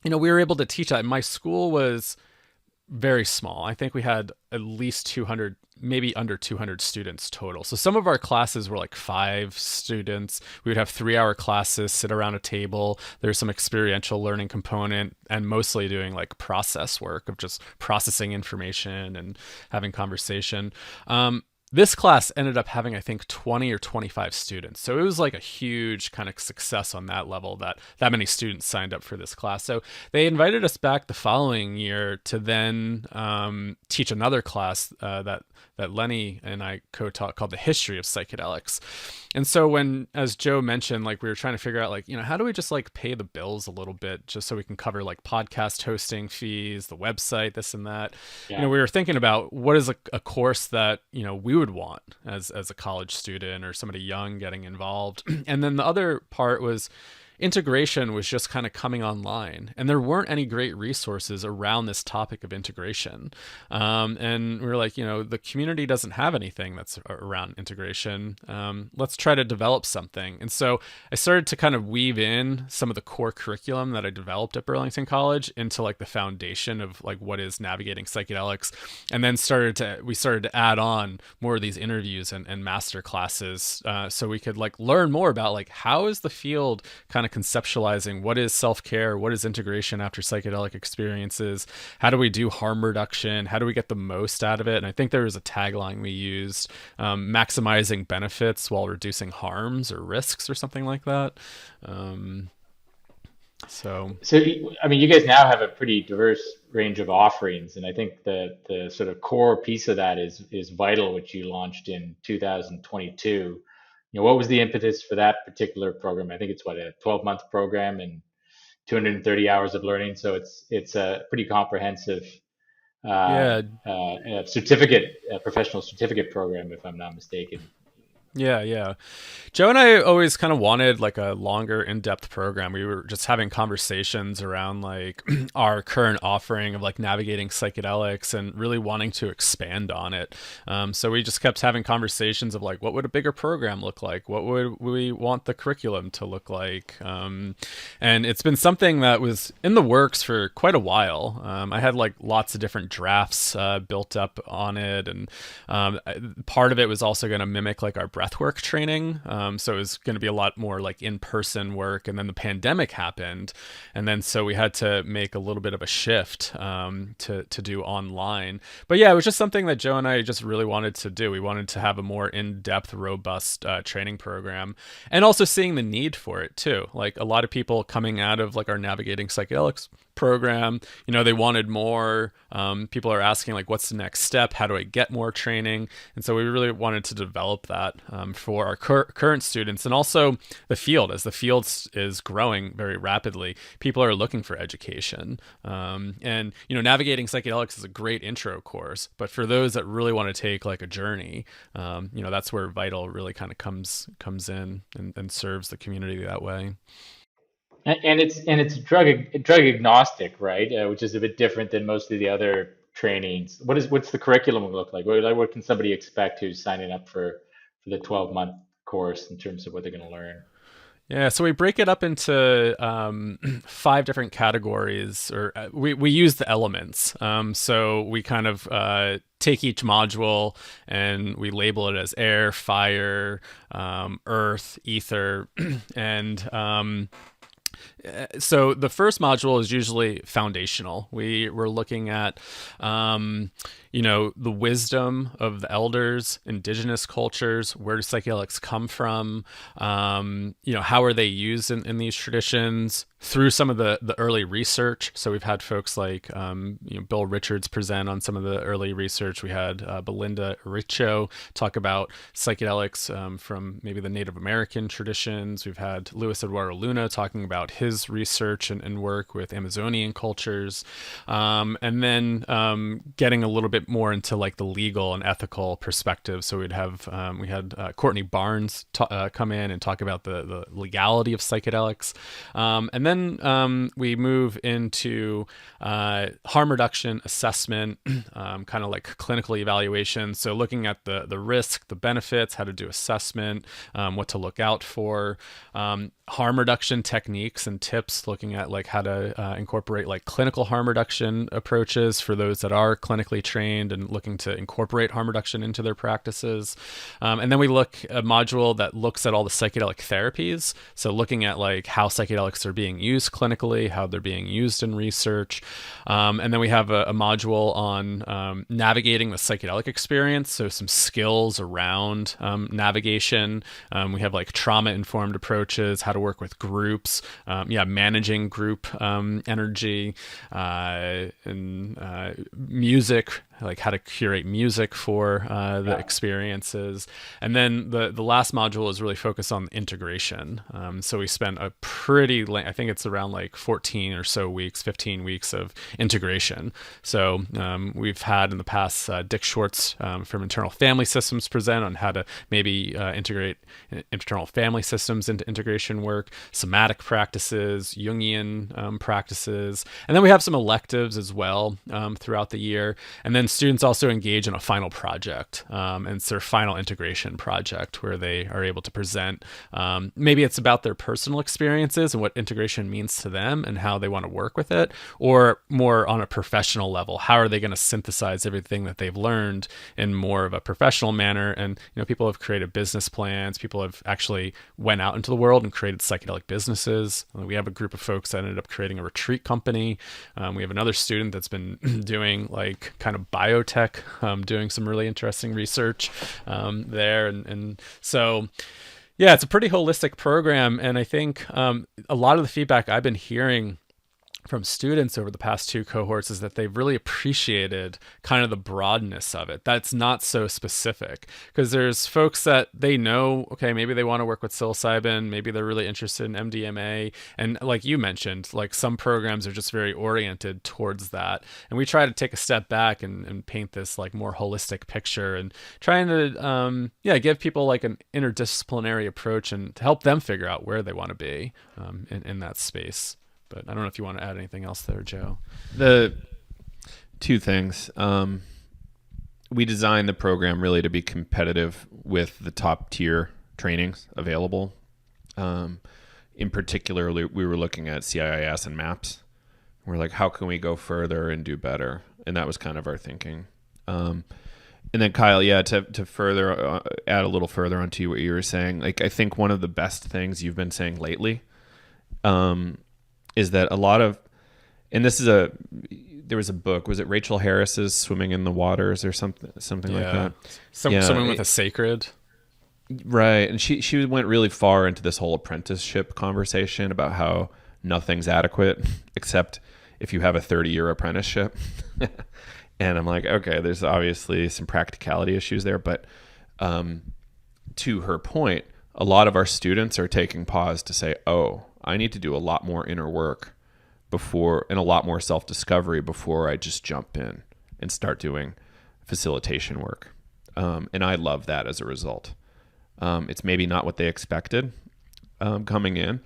we were able to teach that. My school was very small. I think we had at least 200, maybe under 200 students total. So some of our classes were like 5 students. We would have 3-hour classes, sit around a table. There's some experiential learning component, and mostly doing like process work of just processing information and having conversation. This class ended up having, I think, 20 or 25 students. So it was like a huge kind of success on that level, that many students signed up for this class. So they invited us back the following year to then teach another class that Lenny and I co-taught, called The History of Psychedelics. And so when, as Joe mentioned, like we were trying to figure out like, how do we just like pay the bills a little bit just so we can cover like podcast hosting fees, the website, this and that. Yeah. We were thinking about what is a course that, we would want as a college student or somebody young getting involved. And then the other part was integration was just kind of coming online, and there weren't any great resources around this topic of integration. And we were like, the community doesn't have anything that's around integration. Let's try to develop something. And so I started to kind of weave in some of the core curriculum that I developed at Burlington College into like the foundation of like what is navigating psychedelics. And then we started to add on more of these interviews and master classes, so we could like learn more about like how is the field kind of conceptualizing what is self-care, what is integration after psychedelic experiences, how do we do harm reduction, how do we get the most out of it. And I think there was a tagline we used, maximizing benefits while reducing harms or risks or something like that. So I mean, you guys now have a pretty diverse range of offerings, and I think the sort of core piece of that is Vital, which you launched in 2022. What was the impetus for that particular program? I think it's a 12-month program and 230 hours of learning. So it's a pretty comprehensive professional certificate program, if I'm not mistaken. Yeah. Joe and I always kind of wanted like a longer, in-depth program. We were just having conversations around like our current offering of like navigating psychedelics and really wanting to expand on it. So we just kept having conversations of like, what would a bigger program look like? What would we want the curriculum to look like? And it's been something that was in the works for quite a while. I had like lots of different drafts built up on it. And part of it was also going to mimic like our breathwork training. So it was going to be a lot more like in-person work. And then the pandemic happened. And then so we had to make a little bit of a shift to do online. But yeah, it was just something that Joe and I just really wanted to do. We wanted to have a more in-depth, robust training program, and also seeing the need for it too. Like a lot of people coming out of like our navigating psychedelics program. They wanted more. People are asking, like, what's the next step? How do I get more training? And so we really wanted to develop that for our current students, and also the field. As the field is growing very rapidly, people are looking for education. And navigating psychedelics is a great intro course, but for those that really want to take like a journey, that's where Vital really kind of comes in and serves the community that way. And it's drug agnostic, right? Which is a bit different than most of the other trainings. What's the curriculum look like? What can somebody expect who's signing up for the 12-month course in terms of what they're going to learn? Yeah, so we break it up into 5 different categories, or we use the elements. So we kind of take each module and we label it as air, fire, earth, ether, and so the first module is usually foundational. We're looking at, the wisdom of the elders, indigenous cultures. Where do psychedelics come from? How are they used in these traditions? Through some of the early research. So we've had folks like Bill Richards present on some of the early research. We had Belinda Richo talk about psychedelics from maybe the Native American traditions. We've had Luis Eduardo Luna talking about his research and work with Amazonian cultures. And then getting a little bit more into like the legal and ethical perspective. So we had Courtney Barnes come in and talk about the legality of psychedelics. And then we move into harm reduction assessment, kind of like clinical evaluation. So looking at the risk, the benefits, how to do assessment, what to look out for, harm reduction techniques and tips, looking at like how to incorporate like clinical harm reduction approaches for those that are clinically trained and looking to incorporate harm reduction into their practices. And then we look a module that looks at all the psychedelic therapies. So looking at like how psychedelics are being used clinically, how they're being used in research. And then we have a module on navigating the psychedelic experience. So some skills around navigation. We have like trauma-informed approaches, how to work with groups, managing group energy, and music, like how to curate music for the experiences. And then the last module is really focused on integration. So we spent a pretty, I think it's around like 14 or so weeks, 15 weeks of integration. So we've had in the past Dick Schwartz from Internal Family Systems present on how to maybe integrate internal family systems into integration work, somatic practices, Jungian practices. And then we have some electives as well throughout the year. And then students also engage in a final project, and it's their final integration project where they are able to present. Maybe it's about their personal experiences and what integration means to them and how they want to work with it, or more on a professional level. How are they going to synthesize everything that they've learned in more of a professional manner? And people have created business plans. People have actually went out into the world and created psychedelic businesses. We have a group of folks that ended up creating a retreat company. We have another student that's been doing like kind of biotech, doing some really interesting research there. And so, yeah, it's a pretty holistic program. And I think a lot of the feedback I've been hearing from students over the past 2 cohorts is that they've really appreciated kind of the broadness of it. That's not so specific, because there's folks that they know, okay, maybe they want to work with psilocybin, maybe they're really interested in MDMA. And like you mentioned, like some programs are just very oriented towards that. And we try to take a step back and paint this like more holistic picture and trying to, give people like an interdisciplinary approach and to help them figure out where they want to be in that space. But I don't know if you want to add anything else there, Joe. The 2 things. We designed the program really to be competitive with the top tier trainings available. In particular, we were looking at CIIS and MAPS. We're like, how can we go further and do better? And that was kind of our thinking. And then Kyle, to further add a little further onto what you were saying, like I think one of the best things you've been saying lately, is that a lot of, and there was a book, was it Rachel Harris's Swimming in the Waters or something like that? Someone with a sacred. Right. And she went really far into this whole apprenticeship conversation about how nothing's adequate except if you have a 30-year apprenticeship. And I'm like, okay, there's obviously some practicality issues there. But to her point, a lot of our students are taking pause to say, oh, I need to do a lot more inner work before, and a lot more self-discovery before I just jump in and start doing facilitation work. And I love that as a result. It's maybe not what they expected coming in,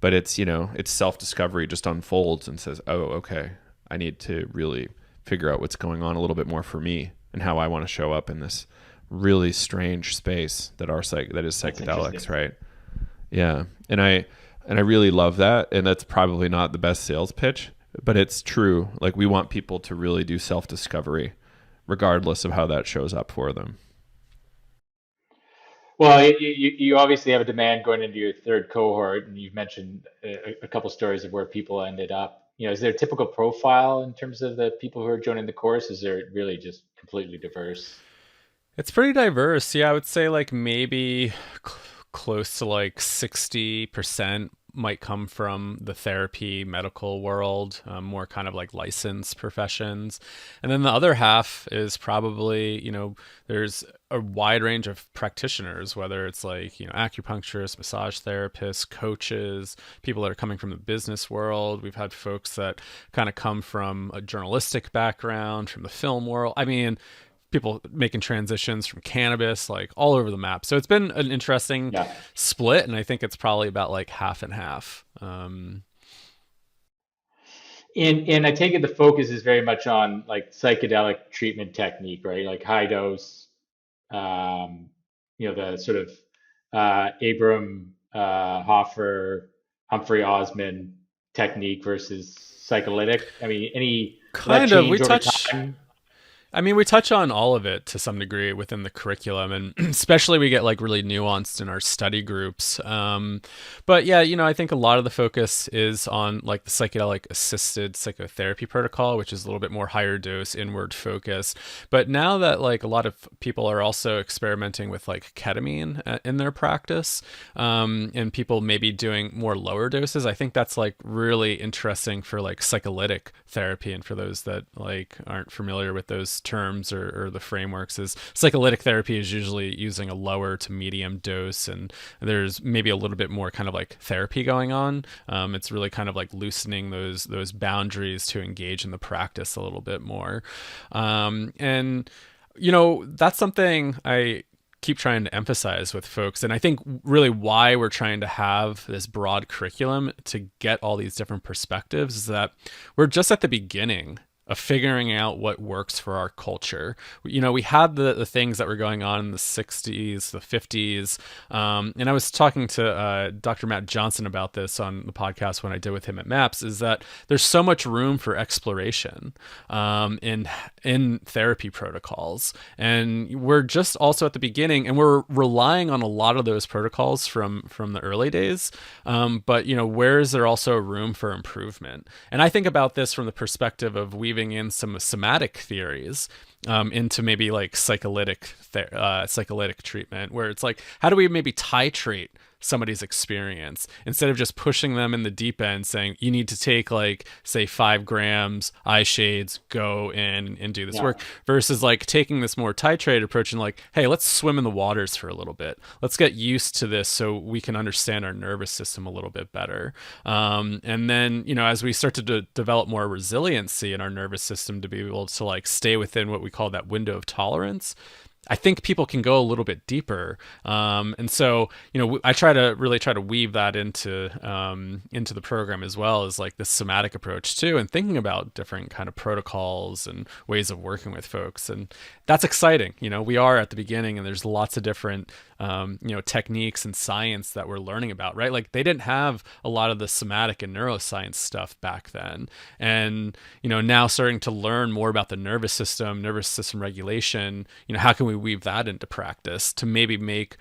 but it's, it's self-discovery just unfolds and says, oh, okay, I need to really figure out what's going on a little bit more for me and how I want to show up in this really strange space that that is psychedelics, right? Yeah. And I really love that. And that's probably not the best sales pitch, but it's true. Like, we want people to really do self-discovery regardless of how that shows up for them. Well, you obviously have a demand going into your third cohort, and you've mentioned a couple stories of where people ended up. Is there a typical profile in terms of the people who are joining the course? Is there really just completely diverse? It's pretty diverse. Yeah, I would say like maybe close to like 60% might come from the therapy medical world, more kind of like licensed professions. And then the other half is probably, there's a wide range of practitioners, whether it's like, acupuncturists, massage therapists, coaches, people that are coming from the business world. We've had folks that kind of come from a journalistic background, from the film world. I mean, people making transitions from cannabis, like all over the map. So it's been an interesting split, and I think it's probably about like half and half. And I take it the focus is very much on like psychedelic treatment technique, right? Like high dose, the sort of Abram Hoffer, Humphrey Osmond technique versus psycholytic. I mean, any kind of, we touch. Time? I mean, we touch on all of it to some degree within the curriculum, and especially we get like really nuanced in our study groups. But yeah, I think a lot of the focus is on like the psychedelic assisted psychotherapy protocol, which is a little bit more higher dose, inward focus. But now that like a lot of people are also experimenting with like ketamine in their practice, and people maybe doing more lower doses, I think that's like really interesting for like psycholytic therapy. And for those that like aren't familiar with those terms or the frameworks, is psycholytic therapy is usually using a lower to medium dose, and there's maybe a little bit more kind of like therapy going on. It's really kind of like loosening those boundaries to engage in the practice a little bit more. And that's something I keep trying to emphasize with folks. And I think really why we're trying to have this broad curriculum to get all these different perspectives is that we're just at the beginning of figuring out what works for our culture. We had the things that were going on in the 60s, the 50s. And I was talking to Dr. Matt Johnson about this on the podcast when I did with him at MAPS, is that there's so much room for exploration in therapy protocols. And we're just also at the beginning, and we're relying on a lot of those protocols from the early days. But, where is there also room for improvement? And I think about this from the perspective of weaving in some somatic theories into maybe like psycholytic treatment, where it's like, how do we maybe titrate somebody's experience instead of just pushing them in the deep end saying you need to take like say 5 grams, eye shades, go in and do this work, versus like taking this more titrated approach and like, hey, let's swim in the waters for a little bit, let's get used to this so we can understand our nervous system a little bit better, and then as we start to develop more resiliency in our nervous system to be able to like stay within what we call that window of tolerance, I think people can go a little bit deeper. And so, I try to weave that into the program as well as like the somatic approach too, and thinking about different kind of protocols and ways of working with folks. And that's exciting. We are at the beginning, and there's lots of different, techniques and science that we're learning about, right? Like they didn't have a lot of the somatic and neuroscience stuff back then. And, now starting to learn more about the nervous system regulation, how can we weave that into practice to maybe make,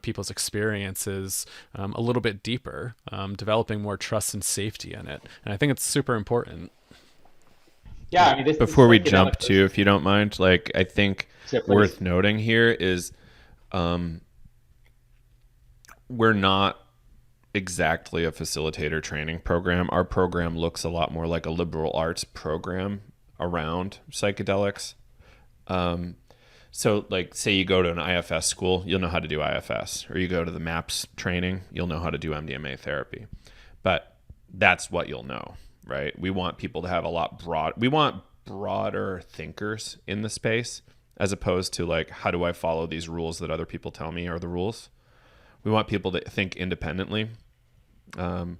people's experiences a little bit deeper, developing more trust and safety in it. And I think it's super important. Yeah. I mean, before we jump to, if you don't mind, like, I think worth noting here is, we're not exactly a facilitator training program. Our program looks a lot more like a liberal arts program around psychedelics. So like say you go to an IFS school, you'll know how to do IFS, or you go to the MAPS training, you'll know how to do MDMA therapy. But that's what you'll know, right? We want people to have we want broader thinkers in the space, as opposed to like, how do I follow these rules that other people tell me are the rules? We want people to think independently. And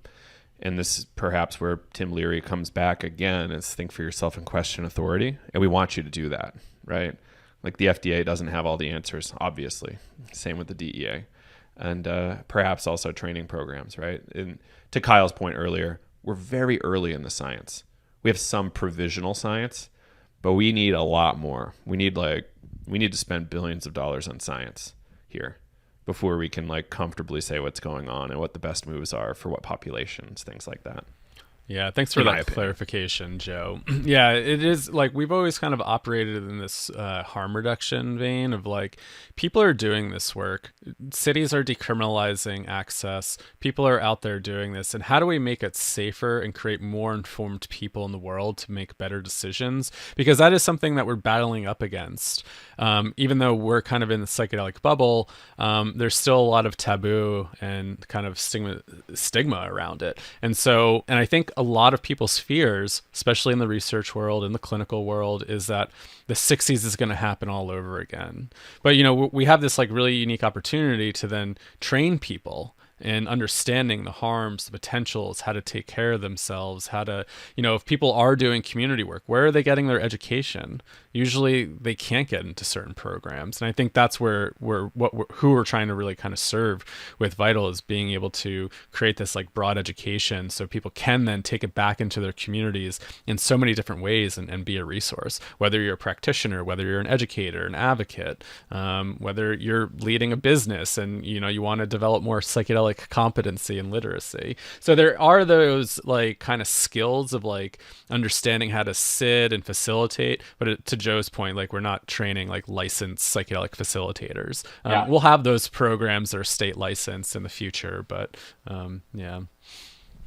this is perhaps where Tim Leary comes back again, is think for yourself and question authority. And we want you to do that, right? Like the FDA doesn't have all the answers, obviously. Same with the DEA. And perhaps also training programs, right? And to Kyle's point earlier, we're very early in the science. We have some provisional science, but we need a lot more. We need to spend billions of dollars on science here before we can like comfortably say what's going on and what the best moves are for what populations, things like that. Yeah, thanks for that clarification, Joe. Yeah, it is like we've always kind of operated in this harm reduction vein of like people are doing this work. Cities are decriminalizing access. People are out there doing this. And how do we make it safer and create more informed people in the world to make better decisions? Because that is something that we're battling up against. Even though we're kind of in the psychedelic bubble, there's still a lot of taboo and kind of stigma around it. And I think a lot of people's fears, especially in the research world, in the clinical world, is that the 60s is going to happen all over again. But, we have this like really unique opportunity to then train people and understanding the harms, the potentials, how to take care of themselves, how to, if people are doing community work, where are they getting their education? Usually they can't get into certain programs. And I think that's who we're trying to really kind of serve with Vital, is being able to create this like broad education so people can then take it back into their communities in so many different ways and be a resource, whether you're a practitioner, whether you're an educator, an advocate, whether you're leading a business and, you want to develop more psychedelic competency and literacy. So there are those like kind of skills of like understanding how to sit and facilitate, but to Joe's point, like we're not training like licensed psychedelic facilitators. We'll have those programs that are state licensed in the future, but yeah,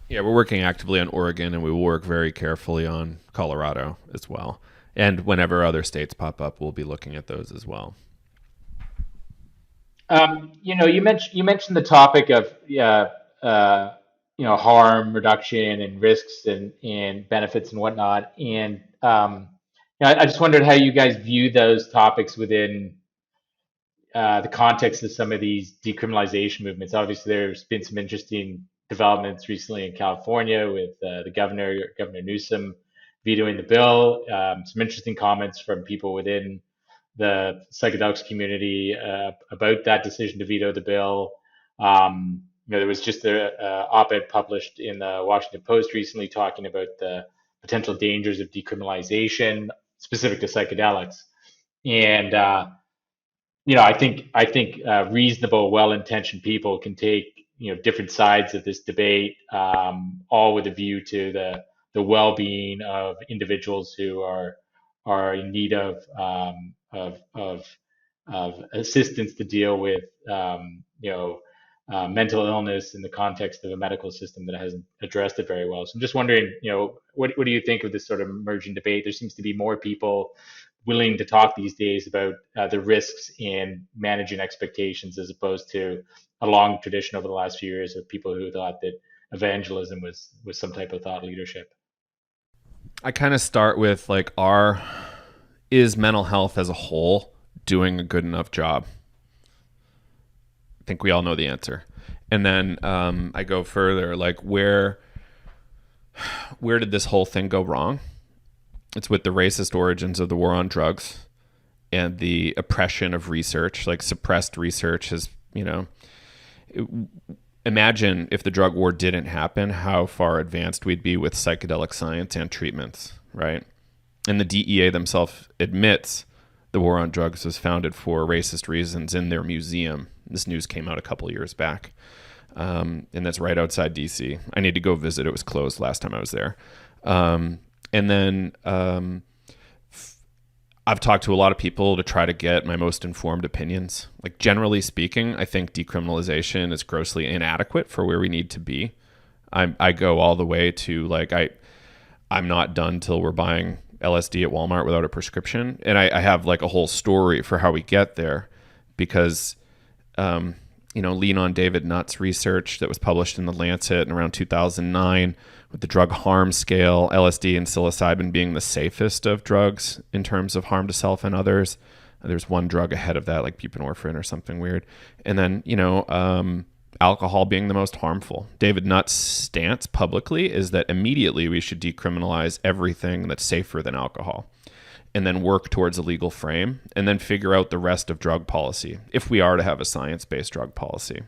we're working actively on Oregon, and we will work very carefully on Colorado as well. And whenever other states pop up, we'll be looking at those as well. You mentioned the topic of harm reduction and risks and benefits and whatnot, and I just wondered how you guys view those topics within the context of some of these decriminalization movements. Obviously, there's been some interesting developments recently in California with the Governor Newsom vetoing the bill. Some interesting comments from people within the psychedelics community about that decision to veto the bill. There was just an op-ed published in the Washington Post recently talking about the potential dangers of decriminalization specific to psychedelics. And I think reasonable, well-intentioned people can take different sides of this debate, all with a view to the well-being of individuals who are in need of assistance to deal with mental illness in the context of a medical system that hasn't addressed it very well. So I'm just wondering, what do you think of this sort of emerging debate? There seems to be more people willing to talk these days about the risks in managing expectations, as opposed to a long tradition over the last few years of people who thought that evangelism was some type of thought leadership. I kind of start with like, is mental health as a whole doing a good enough job? I think we all know the answer. And then I go further, like where did this whole thing go wrong? It's with the racist origins of the war on drugs and the oppression of research, like suppressed research has, imagine if the drug war didn't happen, how far advanced we'd be with psychedelic science and treatments, right? And the DEA themselves admits the war on drugs was founded for racist reasons in their museum. This news came out a couple of years back. And that's right outside DC. I need to go visit. It was closed last time I was there. And then I I've talked to a lot of people to try to get my most informed opinions. Like, generally speaking, I think decriminalization is grossly inadequate for where we need to be. I go all the way to like, I'm not done till we're buying LSD at Walmart without a prescription. And I have like a whole story for how we get there, because, lean on David Nutt's research that was published in The Lancet in around 2009 with the drug harm scale, LSD and psilocybin being the safest of drugs in terms of harm to self and others. There's one drug ahead of that, like buprenorphine or something weird. And then, alcohol being the most harmful. David Nutt's stance publicly is that immediately we should decriminalize everything that's safer than alcohol, and then work towards a legal frame, and then figure out the rest of drug policy, if we are to have a science-based drug policy.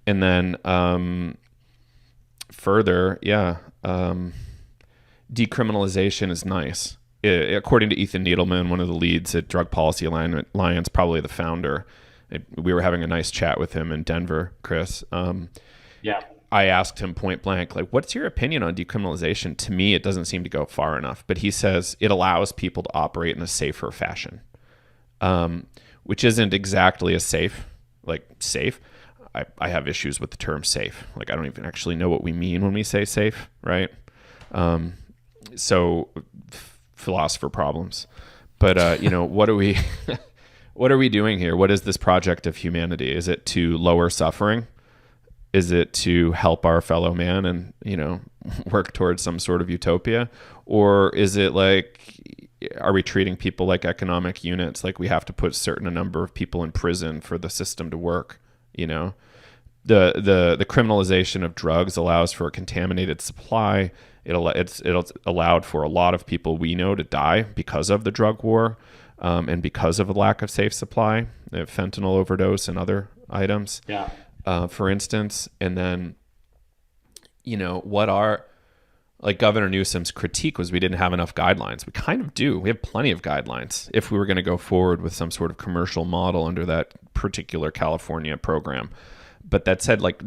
And then further, decriminalization is nice. According to Ethan Needleman, one of the leads at Drug Policy Alliance, probably the founder, we were having a nice chat with him in Denver, Chris. I asked him point blank, like, what's your opinion on decriminalization? To me, it doesn't seem to go far enough. But he says it allows people to operate in a safer fashion, which isn't exactly a safe. I have issues with the term safe. Like, I don't even actually know what we mean when we say safe, right? So philosopher problems. But, what are we... What are we doing here? What is this project of humanity? Is it to lower suffering? Is it to help our fellow man and, work towards some sort of utopia? Or is it like, are we treating people like economic units? Like, we have to put a number of people in prison for the system to work, The criminalization of drugs allows for a contaminated supply. It's allowed for a lot of people we know to die because of the drug war. And because of a lack of safe supply, fentanyl overdose and other items, for instance. And then, like Governor Newsom's critique was we didn't have enough guidelines. We kind of do. We have plenty of guidelines if we were going to go forward with some sort of commercial model under that particular California program. But that said, like,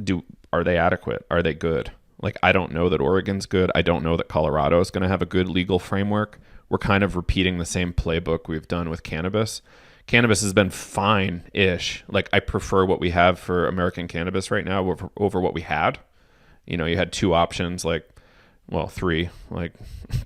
are they adequate? Are they good? Like, I don't know that Oregon's good. I don't know that Colorado is going to have a good legal framework. We're kind of repeating the same playbook we've done with cannabis. Cannabis has been fine-ish. Like, I prefer what we have for American cannabis right now over what we had. You had two options, three, like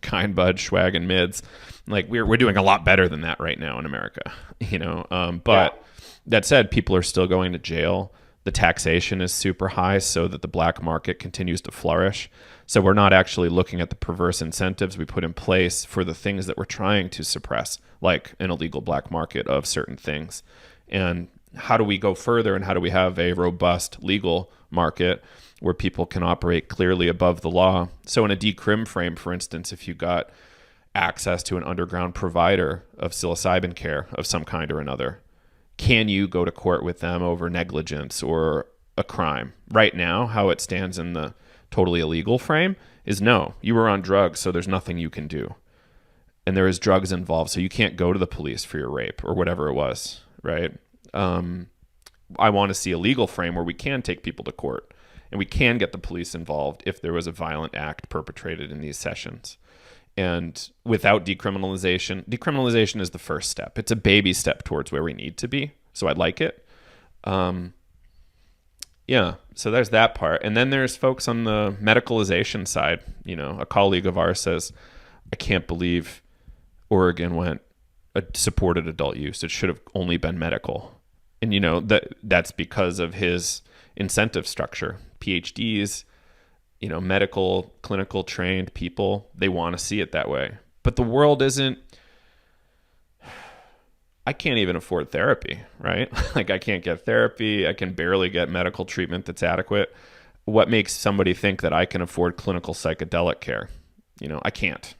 Kind Bud, Schwag, and Mids. Like, we're doing a lot better than that right now in America. But that said, people are still going to jail. The taxation is super high so that the black market continues to flourish. So we're not actually looking at the perverse incentives we put in place for the things that we're trying to suppress, like an illegal black market of certain things. And how do we go further, and how do we have a robust legal market where people can operate clearly above the law? So in a decrim frame, for instance, if you got access to an underground provider of psilocybin care of some kind or another, can you go to court with them over negligence or a crime? Right now, how it stands in the totally illegal frame is no, you were on drugs, so there's nothing you can do. And there is drugs involved, so you can't go to the police for your rape or whatever it was, right? I want to see a legal frame where we can take people to court and we can get the police involved if there was a violent act perpetrated in these sessions. And without decriminalization is the first step. It's a baby step towards where we need to be. So I like it. So there's that part. And then there's folks on the medicalization side. A colleague of ours says, I can't believe Oregon supported adult use. It should have only been medical. And, that's because of his incentive structure. PhDs, medical, clinical trained people, they want to see it that way. But the world isn't, I can't even afford therapy, right? Like, I can't get therapy. I can barely get medical treatment that's adequate. What makes somebody think that I can afford clinical psychedelic care? I can't,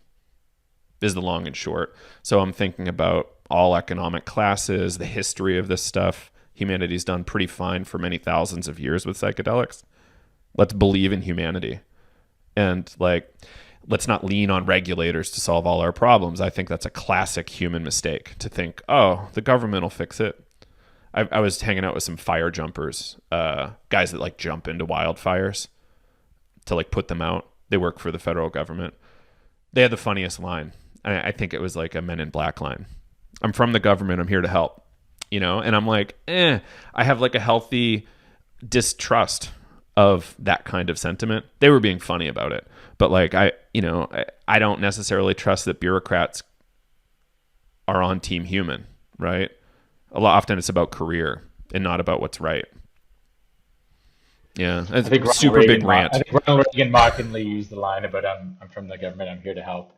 is the long and short. So I'm thinking about all economic classes, the history of this stuff. Humanity's done pretty fine for many thousands of years with psychedelics. Let's believe in humanity. And let's not lean on regulators to solve all our problems. I think that's a classic human mistake, to think, oh, the government will fix it. I was hanging out with some fire jumpers, guys that jump into wildfires to put them out. They work for the federal government. They had the funniest line. I think it was like a Men in Black line. I'm from the government. I'm here to help, you know? And I'm like, I have like a healthy distrust of that kind of sentiment. They were being funny about it, but like, I don't necessarily trust that bureaucrats are on team human, right? Often it's about career and not about what's right. Yeah, I think super big rant. I think Ronald Reagan mockingly used the line about I'm from the government, I'm here to help.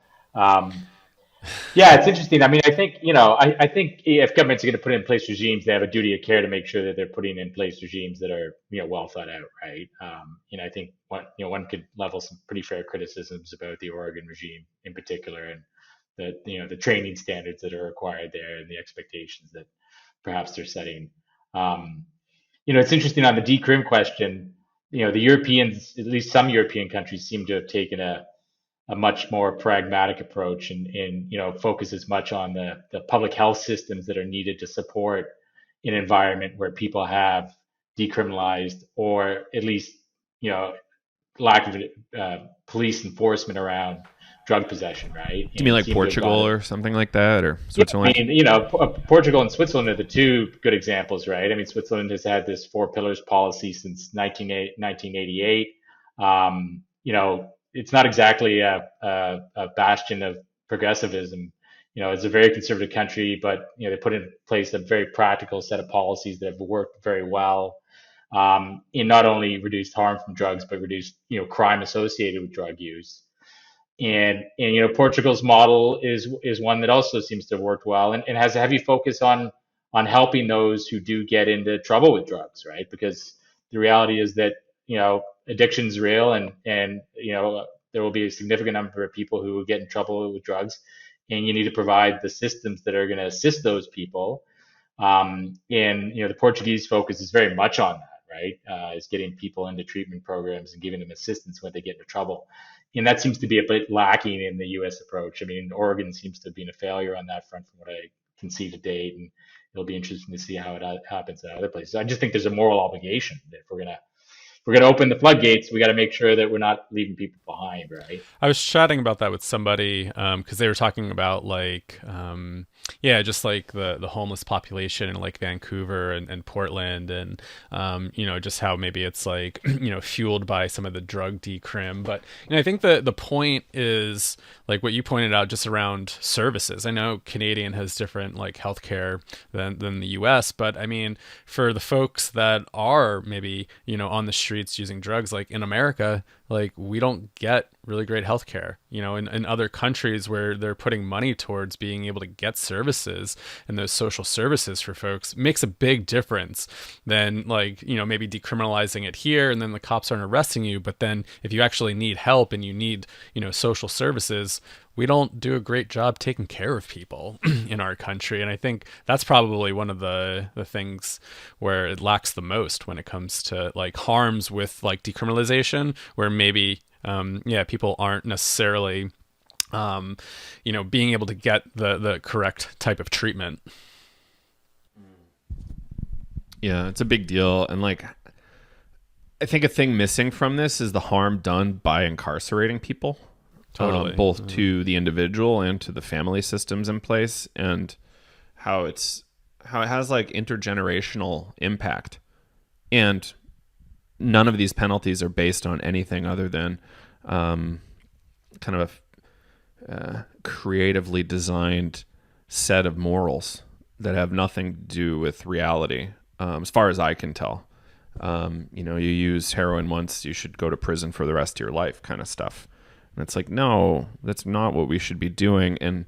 Yeah, it's interesting. I mean, I think, I think if governments are going to put in place regimes, they have a duty of care to make sure that they're putting in place regimes that are, well thought out, right? I think one could level some pretty fair criticisms about the Oregon regime in particular, and the training standards that are required there and the expectations that perhaps they're setting. It's interesting on the decrim question. The Europeans, at least some European countries, seem to have taken a much more pragmatic approach and focus as much on the public health systems that are needed to support an environment where people have decriminalized, or at least lack of police enforcement around drug possession, right? Do you mean like Portugal or something like that, or Switzerland? Yeah, I mean, Portugal and Switzerland are the two good examples, right? I mean, Switzerland has had this 4 pillars policy since 1988. It's not exactly a bastion of progressivism. It's a very conservative country, but they put in place a very practical set of policies that have worked very well in not only reduced harm from drugs, but reduced crime associated with drug use. And Portugal's model is one that also seems to have worked well, and has a heavy focus on helping those who do get into trouble with drugs, right? Because the reality is that addiction's real, and there will be a significant number of people who will get in trouble with drugs, and you need to provide the systems that are going to assist those people. And the Portuguese focus is very much on that, right? Is getting people into treatment programs and giving them assistance when they get into trouble. And that seems to be a bit lacking in the U.S. approach. I mean, Oregon seems to have been a failure on that front from what I can see to date, and it'll be interesting to see how it happens in other places. I just think there's a moral obligation that if we're gonna open the floodgates, we got to make sure that we're not leaving people behind, right? I was chatting about that with somebody because they were talking about just like the homeless population in like Vancouver and Portland, and just how maybe it's like fueled by some of the drug decrim. But I think the point is like what you pointed out, just around services. I know Canadian has different like healthcare than the U.S., but I mean, for the folks that are maybe on the streets using drugs, like in America, like we don't get really great healthcare. In other countries where they're putting money towards being able to get services, and those social services for folks makes a big difference than like maybe decriminalizing it here and then the cops aren't arresting you. But then if you actually need help and you need social services, we don't do a great job taking care of people in our country. And I think that's probably one of the things where it lacks the most when it comes to like harms with like decriminalization, where maybe people aren't necessarily being able to get the correct type of treatment. Yeah, it's a big deal. And like, I think a thing missing from this is the harm done by incarcerating people. Totally. Both to the individual and to the family systems in place, and how it has like intergenerational impact. And none of these penalties are based on anything other than kind of a creatively designed set of morals that have nothing to do with reality, as far as I can tell. You use heroin once, you should go to prison for the rest of your life, kind of stuff. And it's like, no, that's not what we should be doing. And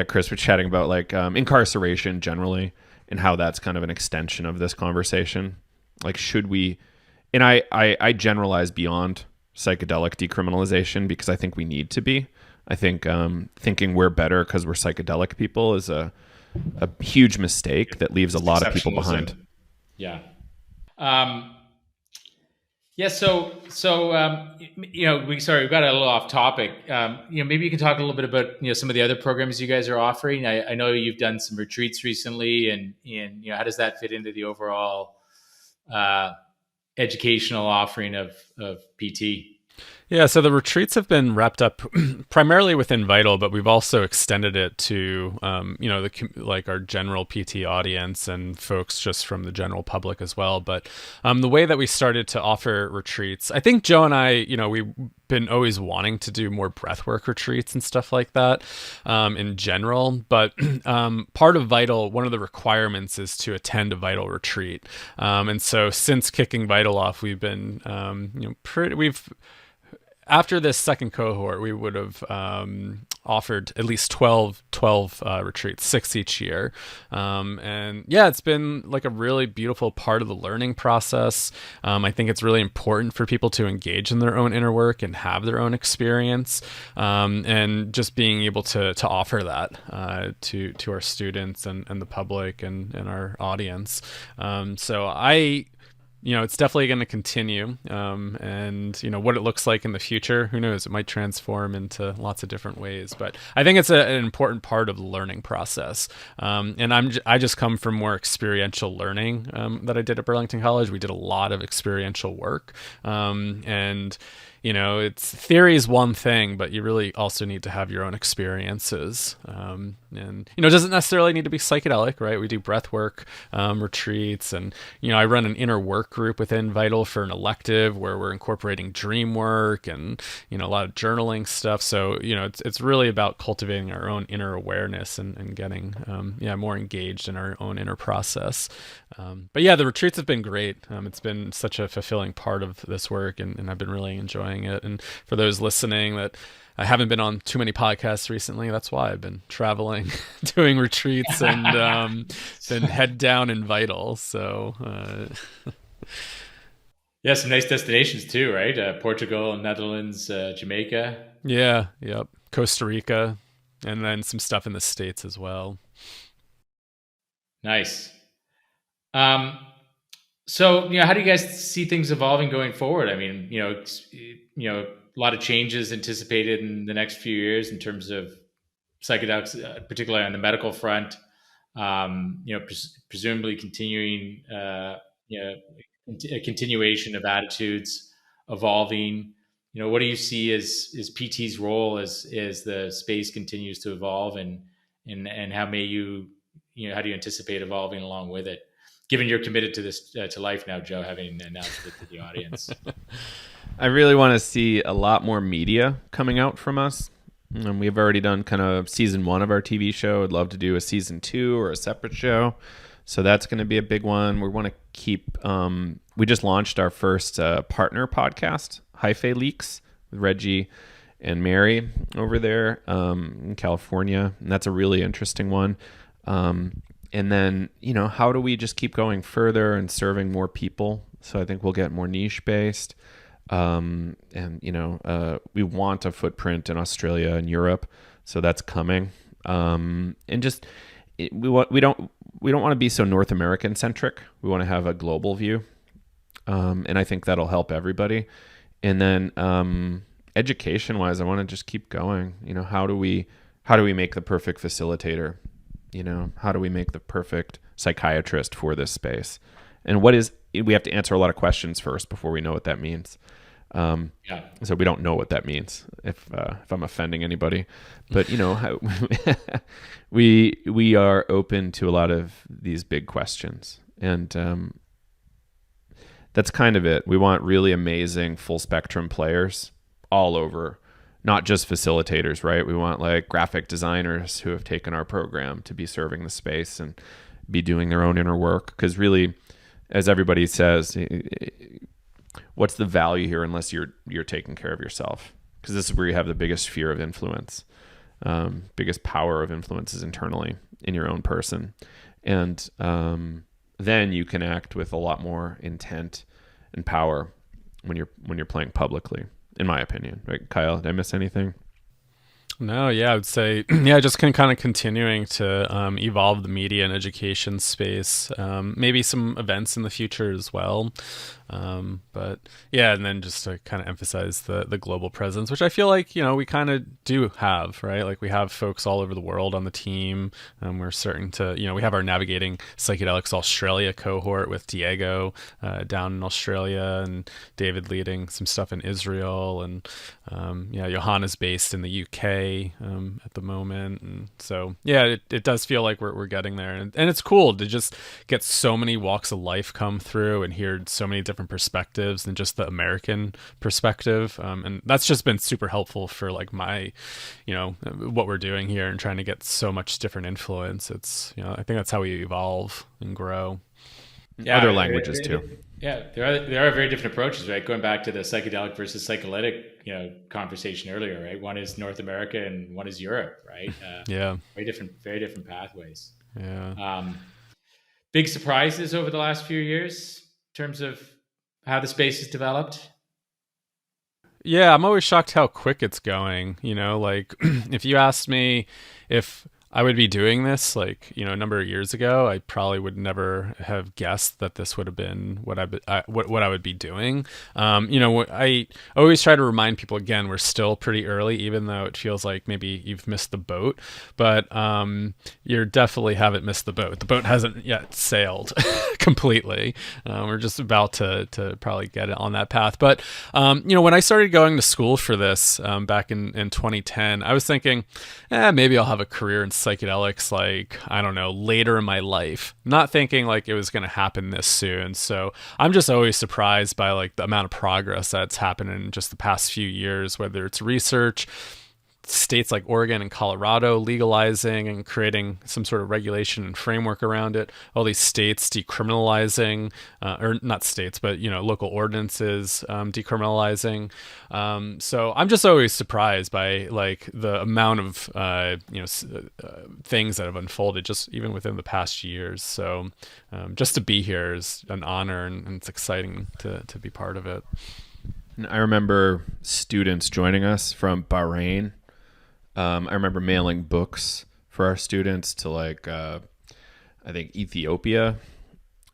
Chris, we're chatting about like incarceration generally, and how that's kind of an extension of this conversation. Like, should we? And I generalize beyond psychedelic decriminalization, because I think we need to be. I think thinking we're better because we're psychedelic people is a huge mistake that leaves a lot of people behind. Yeah. So we got a little off topic. Maybe you can talk a little bit about some of the other programs you guys are offering. I know you've done some retreats recently, and how does that fit into the overall educational offering of PT? Yeah, so the retreats have been wrapped up primarily within Vital, but we've also extended it to, like our general PT audience and folks just from the general public as well. But the way that we started to offer retreats, I think Joe and I, we've been always wanting to do more breathwork retreats and stuff like that in general. But part of Vital, one of the requirements is to attend a Vital retreat. And so since kicking Vital off, we've been, after this second cohort, we would have offered at least 12 retreats, 6 each year. And yeah, it's been like a really beautiful part of the learning process. I think it's really important for people to engage in their own inner work and have their own experience. And just being able to offer that to our students and the public and our audience. It's definitely going to continue. And what it looks like in the future, who knows? It might transform into lots of different ways. But I think it's an important part of the learning process. And I just come from more experiential learning that I did at Burlington College. We did a lot of experiential work. It's theory is one thing, but you really also need to have your own experiences. It doesn't necessarily need to be psychedelic, right? We do breath work, retreats, and, I run an inner work group within Vital for an elective where we're incorporating dream work and, a lot of journaling stuff. So, it's really about cultivating our own inner awareness and getting, more engaged in our own inner process. But yeah, the retreats have been great. It's been such a fulfilling part of this work, and I've been really enjoying it. And for those listening that I haven't been on too many podcasts recently, that's why I've been traveling, doing retreats, and been head down in Vital. So yeah, some nice destinations too, right? Portugal, Netherlands, Jamaica. Yeah, yep. Costa Rica, and then some stuff in the States as well. Nice. So, how do you guys see things evolving going forward? I mean, a lot of changes anticipated in the next few years in terms of psychedelics, particularly on the medical front. Presumably continuing, a continuation of attitudes evolving. What do you see as PT's role as the space continues to evolve, and how may you, how do you anticipate evolving along with it? Given you're committed to this to life now, Joe, having announced it to the audience. I really want to see a lot more media coming out from us. And we've already done kind of season 1 of our TV show. I'd love to do a season 2 or a separate show. So that's going to be a big one. We want to keep, we just launched our first partner podcast, Hyphae Leaks, with Reggie and Mary over there in California. And that's a really interesting one. And then, how do we just keep going further and serving more people? So I think we'll get more niche based. We want a footprint in Australia and Europe. So that's coming. We don't want to be so North American centric. We want to have a global view. And I think that'll help everybody. And then, education wise, I want to just keep going. How do we make the perfect facilitator? How do we make the perfect psychiatrist for this space? And we have to answer a lot of questions first before we know what that means. So we don't know what that means if I'm offending anybody, but we are open to a lot of these big questions, and that's kind of it. We want really amazing full spectrum players all over. Not just facilitators, right? We want like graphic designers who have taken our program to be serving the space and be doing their own inner work. Because really, as everybody says, what's the value here unless you're taking care of yourself? Because this is where you have the biggest fear of influence. Biggest power of influence is internally in your own person. And then you can act with a lot more intent and power when you're playing publicly. In my opinion, right? Kyle, did I miss anything? No, yeah, I would say, just kind of continuing to evolve the media and education space. Maybe some events in the future as well. But yeah, and then just to kind of emphasize the global presence, which I feel like, we kind of do have, right? Like we have folks all over the world on the team. We're starting to, we have our Navigating Psychedelics Australia cohort with Diego down in Australia, and David leading some stuff in Israel, and Johanna's based in the UK at the moment. And so yeah, it does feel like we're getting there, and it's cool to just get so many walks of life come through and hear so many different perspectives than just the American perspective, and that's just been super helpful for like my what we're doing here and trying to get so much different influence. It's I think that's how we evolve and grow. Yeah, other languages too. Yeah, there are very different approaches, right? Going back to the psychedelic versus psycholytic, conversation earlier, right? One is North America and one is Europe, right? Yeah, very different pathways. Yeah. Big surprises over the last few years in terms of how the space has developed. Yeah, I'm always shocked how quick it's going. Like if you asked me if I would be doing this like, a number of years ago, I probably would never have guessed that this would have been what I would be doing. I always try to remind people, again, we're still pretty early, even though it feels like maybe you've missed the boat, but you definitely haven't missed the boat. The boat hasn't yet sailed completely. We're just about to probably get it on that path. But, when I started going to school for this back in 2010, I was thinking, maybe I'll have a career in psychedelics, like, I don't know, later in my life, not thinking like it was going to happen this soon. So I'm just always surprised by like the amount of progress that's happened in just the past few years, whether it's research, states like Oregon and Colorado legalizing and creating some sort of regulation and framework around it, all these states decriminalizing, or not states, but local ordinances decriminalizing. So I'm just always surprised by like the amount of things that have unfolded just even within the past years. So just to be here is an honor, and it's exciting to be part of it. I remember students joining us from Bahrain. I remember mailing books for our students to like, I think Ethiopia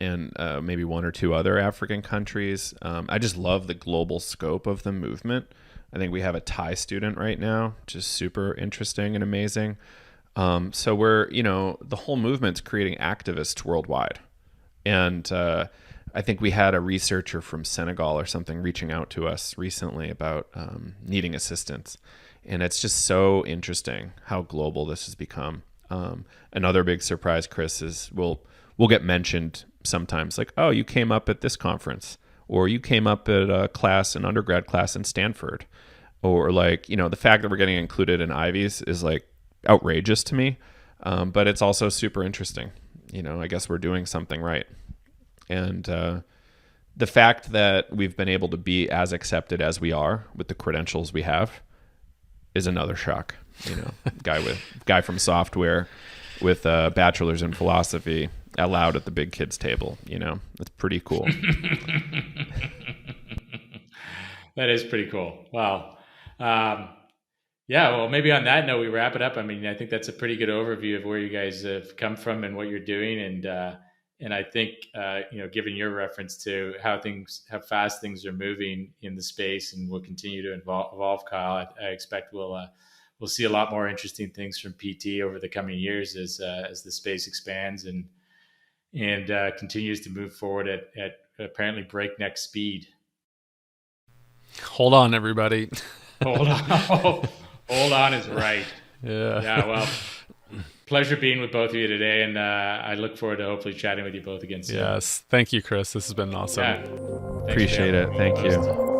and maybe one or two other African countries. I just love the global scope of the movement. I think we have a Thai student right now, which is super interesting and amazing. So we're, the whole movement's creating activists worldwide. And I think we had a researcher from Senegal or something reaching out to us recently about needing assistance. And it's just so interesting how global this has become. Another big surprise, Chris, is we'll get mentioned sometimes like, oh, you came up at this conference, or you came up at a class, an undergrad class in Stanford, or like, the fact that we're getting included in Ivies is like outrageous to me. But it's also super interesting. I guess we're doing something right. And the fact that we've been able to be as accepted as we are with the credentials we have is another shock. Guy from software with a bachelor's in philosophy allowed at the big kids table. It's pretty cool. That is pretty cool. Wow. Well, maybe on that note, we wrap it up. I mean, I think that's a pretty good overview of where you guys have come from and what you're doing. And I think, given your reference to how fast things are moving in the space and will continue to evolve, Kyle, I expect we'll see a lot more interesting things from PT over the coming years as the space expands and continues to move forward at apparently breakneck speed. Hold on, everybody. Hold on. Hold on is right. Yeah. Well, pleasure being with both of you today, and I look forward to hopefully chatting with you both again soon. Yes. Thank you, Chris. This has been awesome. Yeah. Appreciate it. Thank you.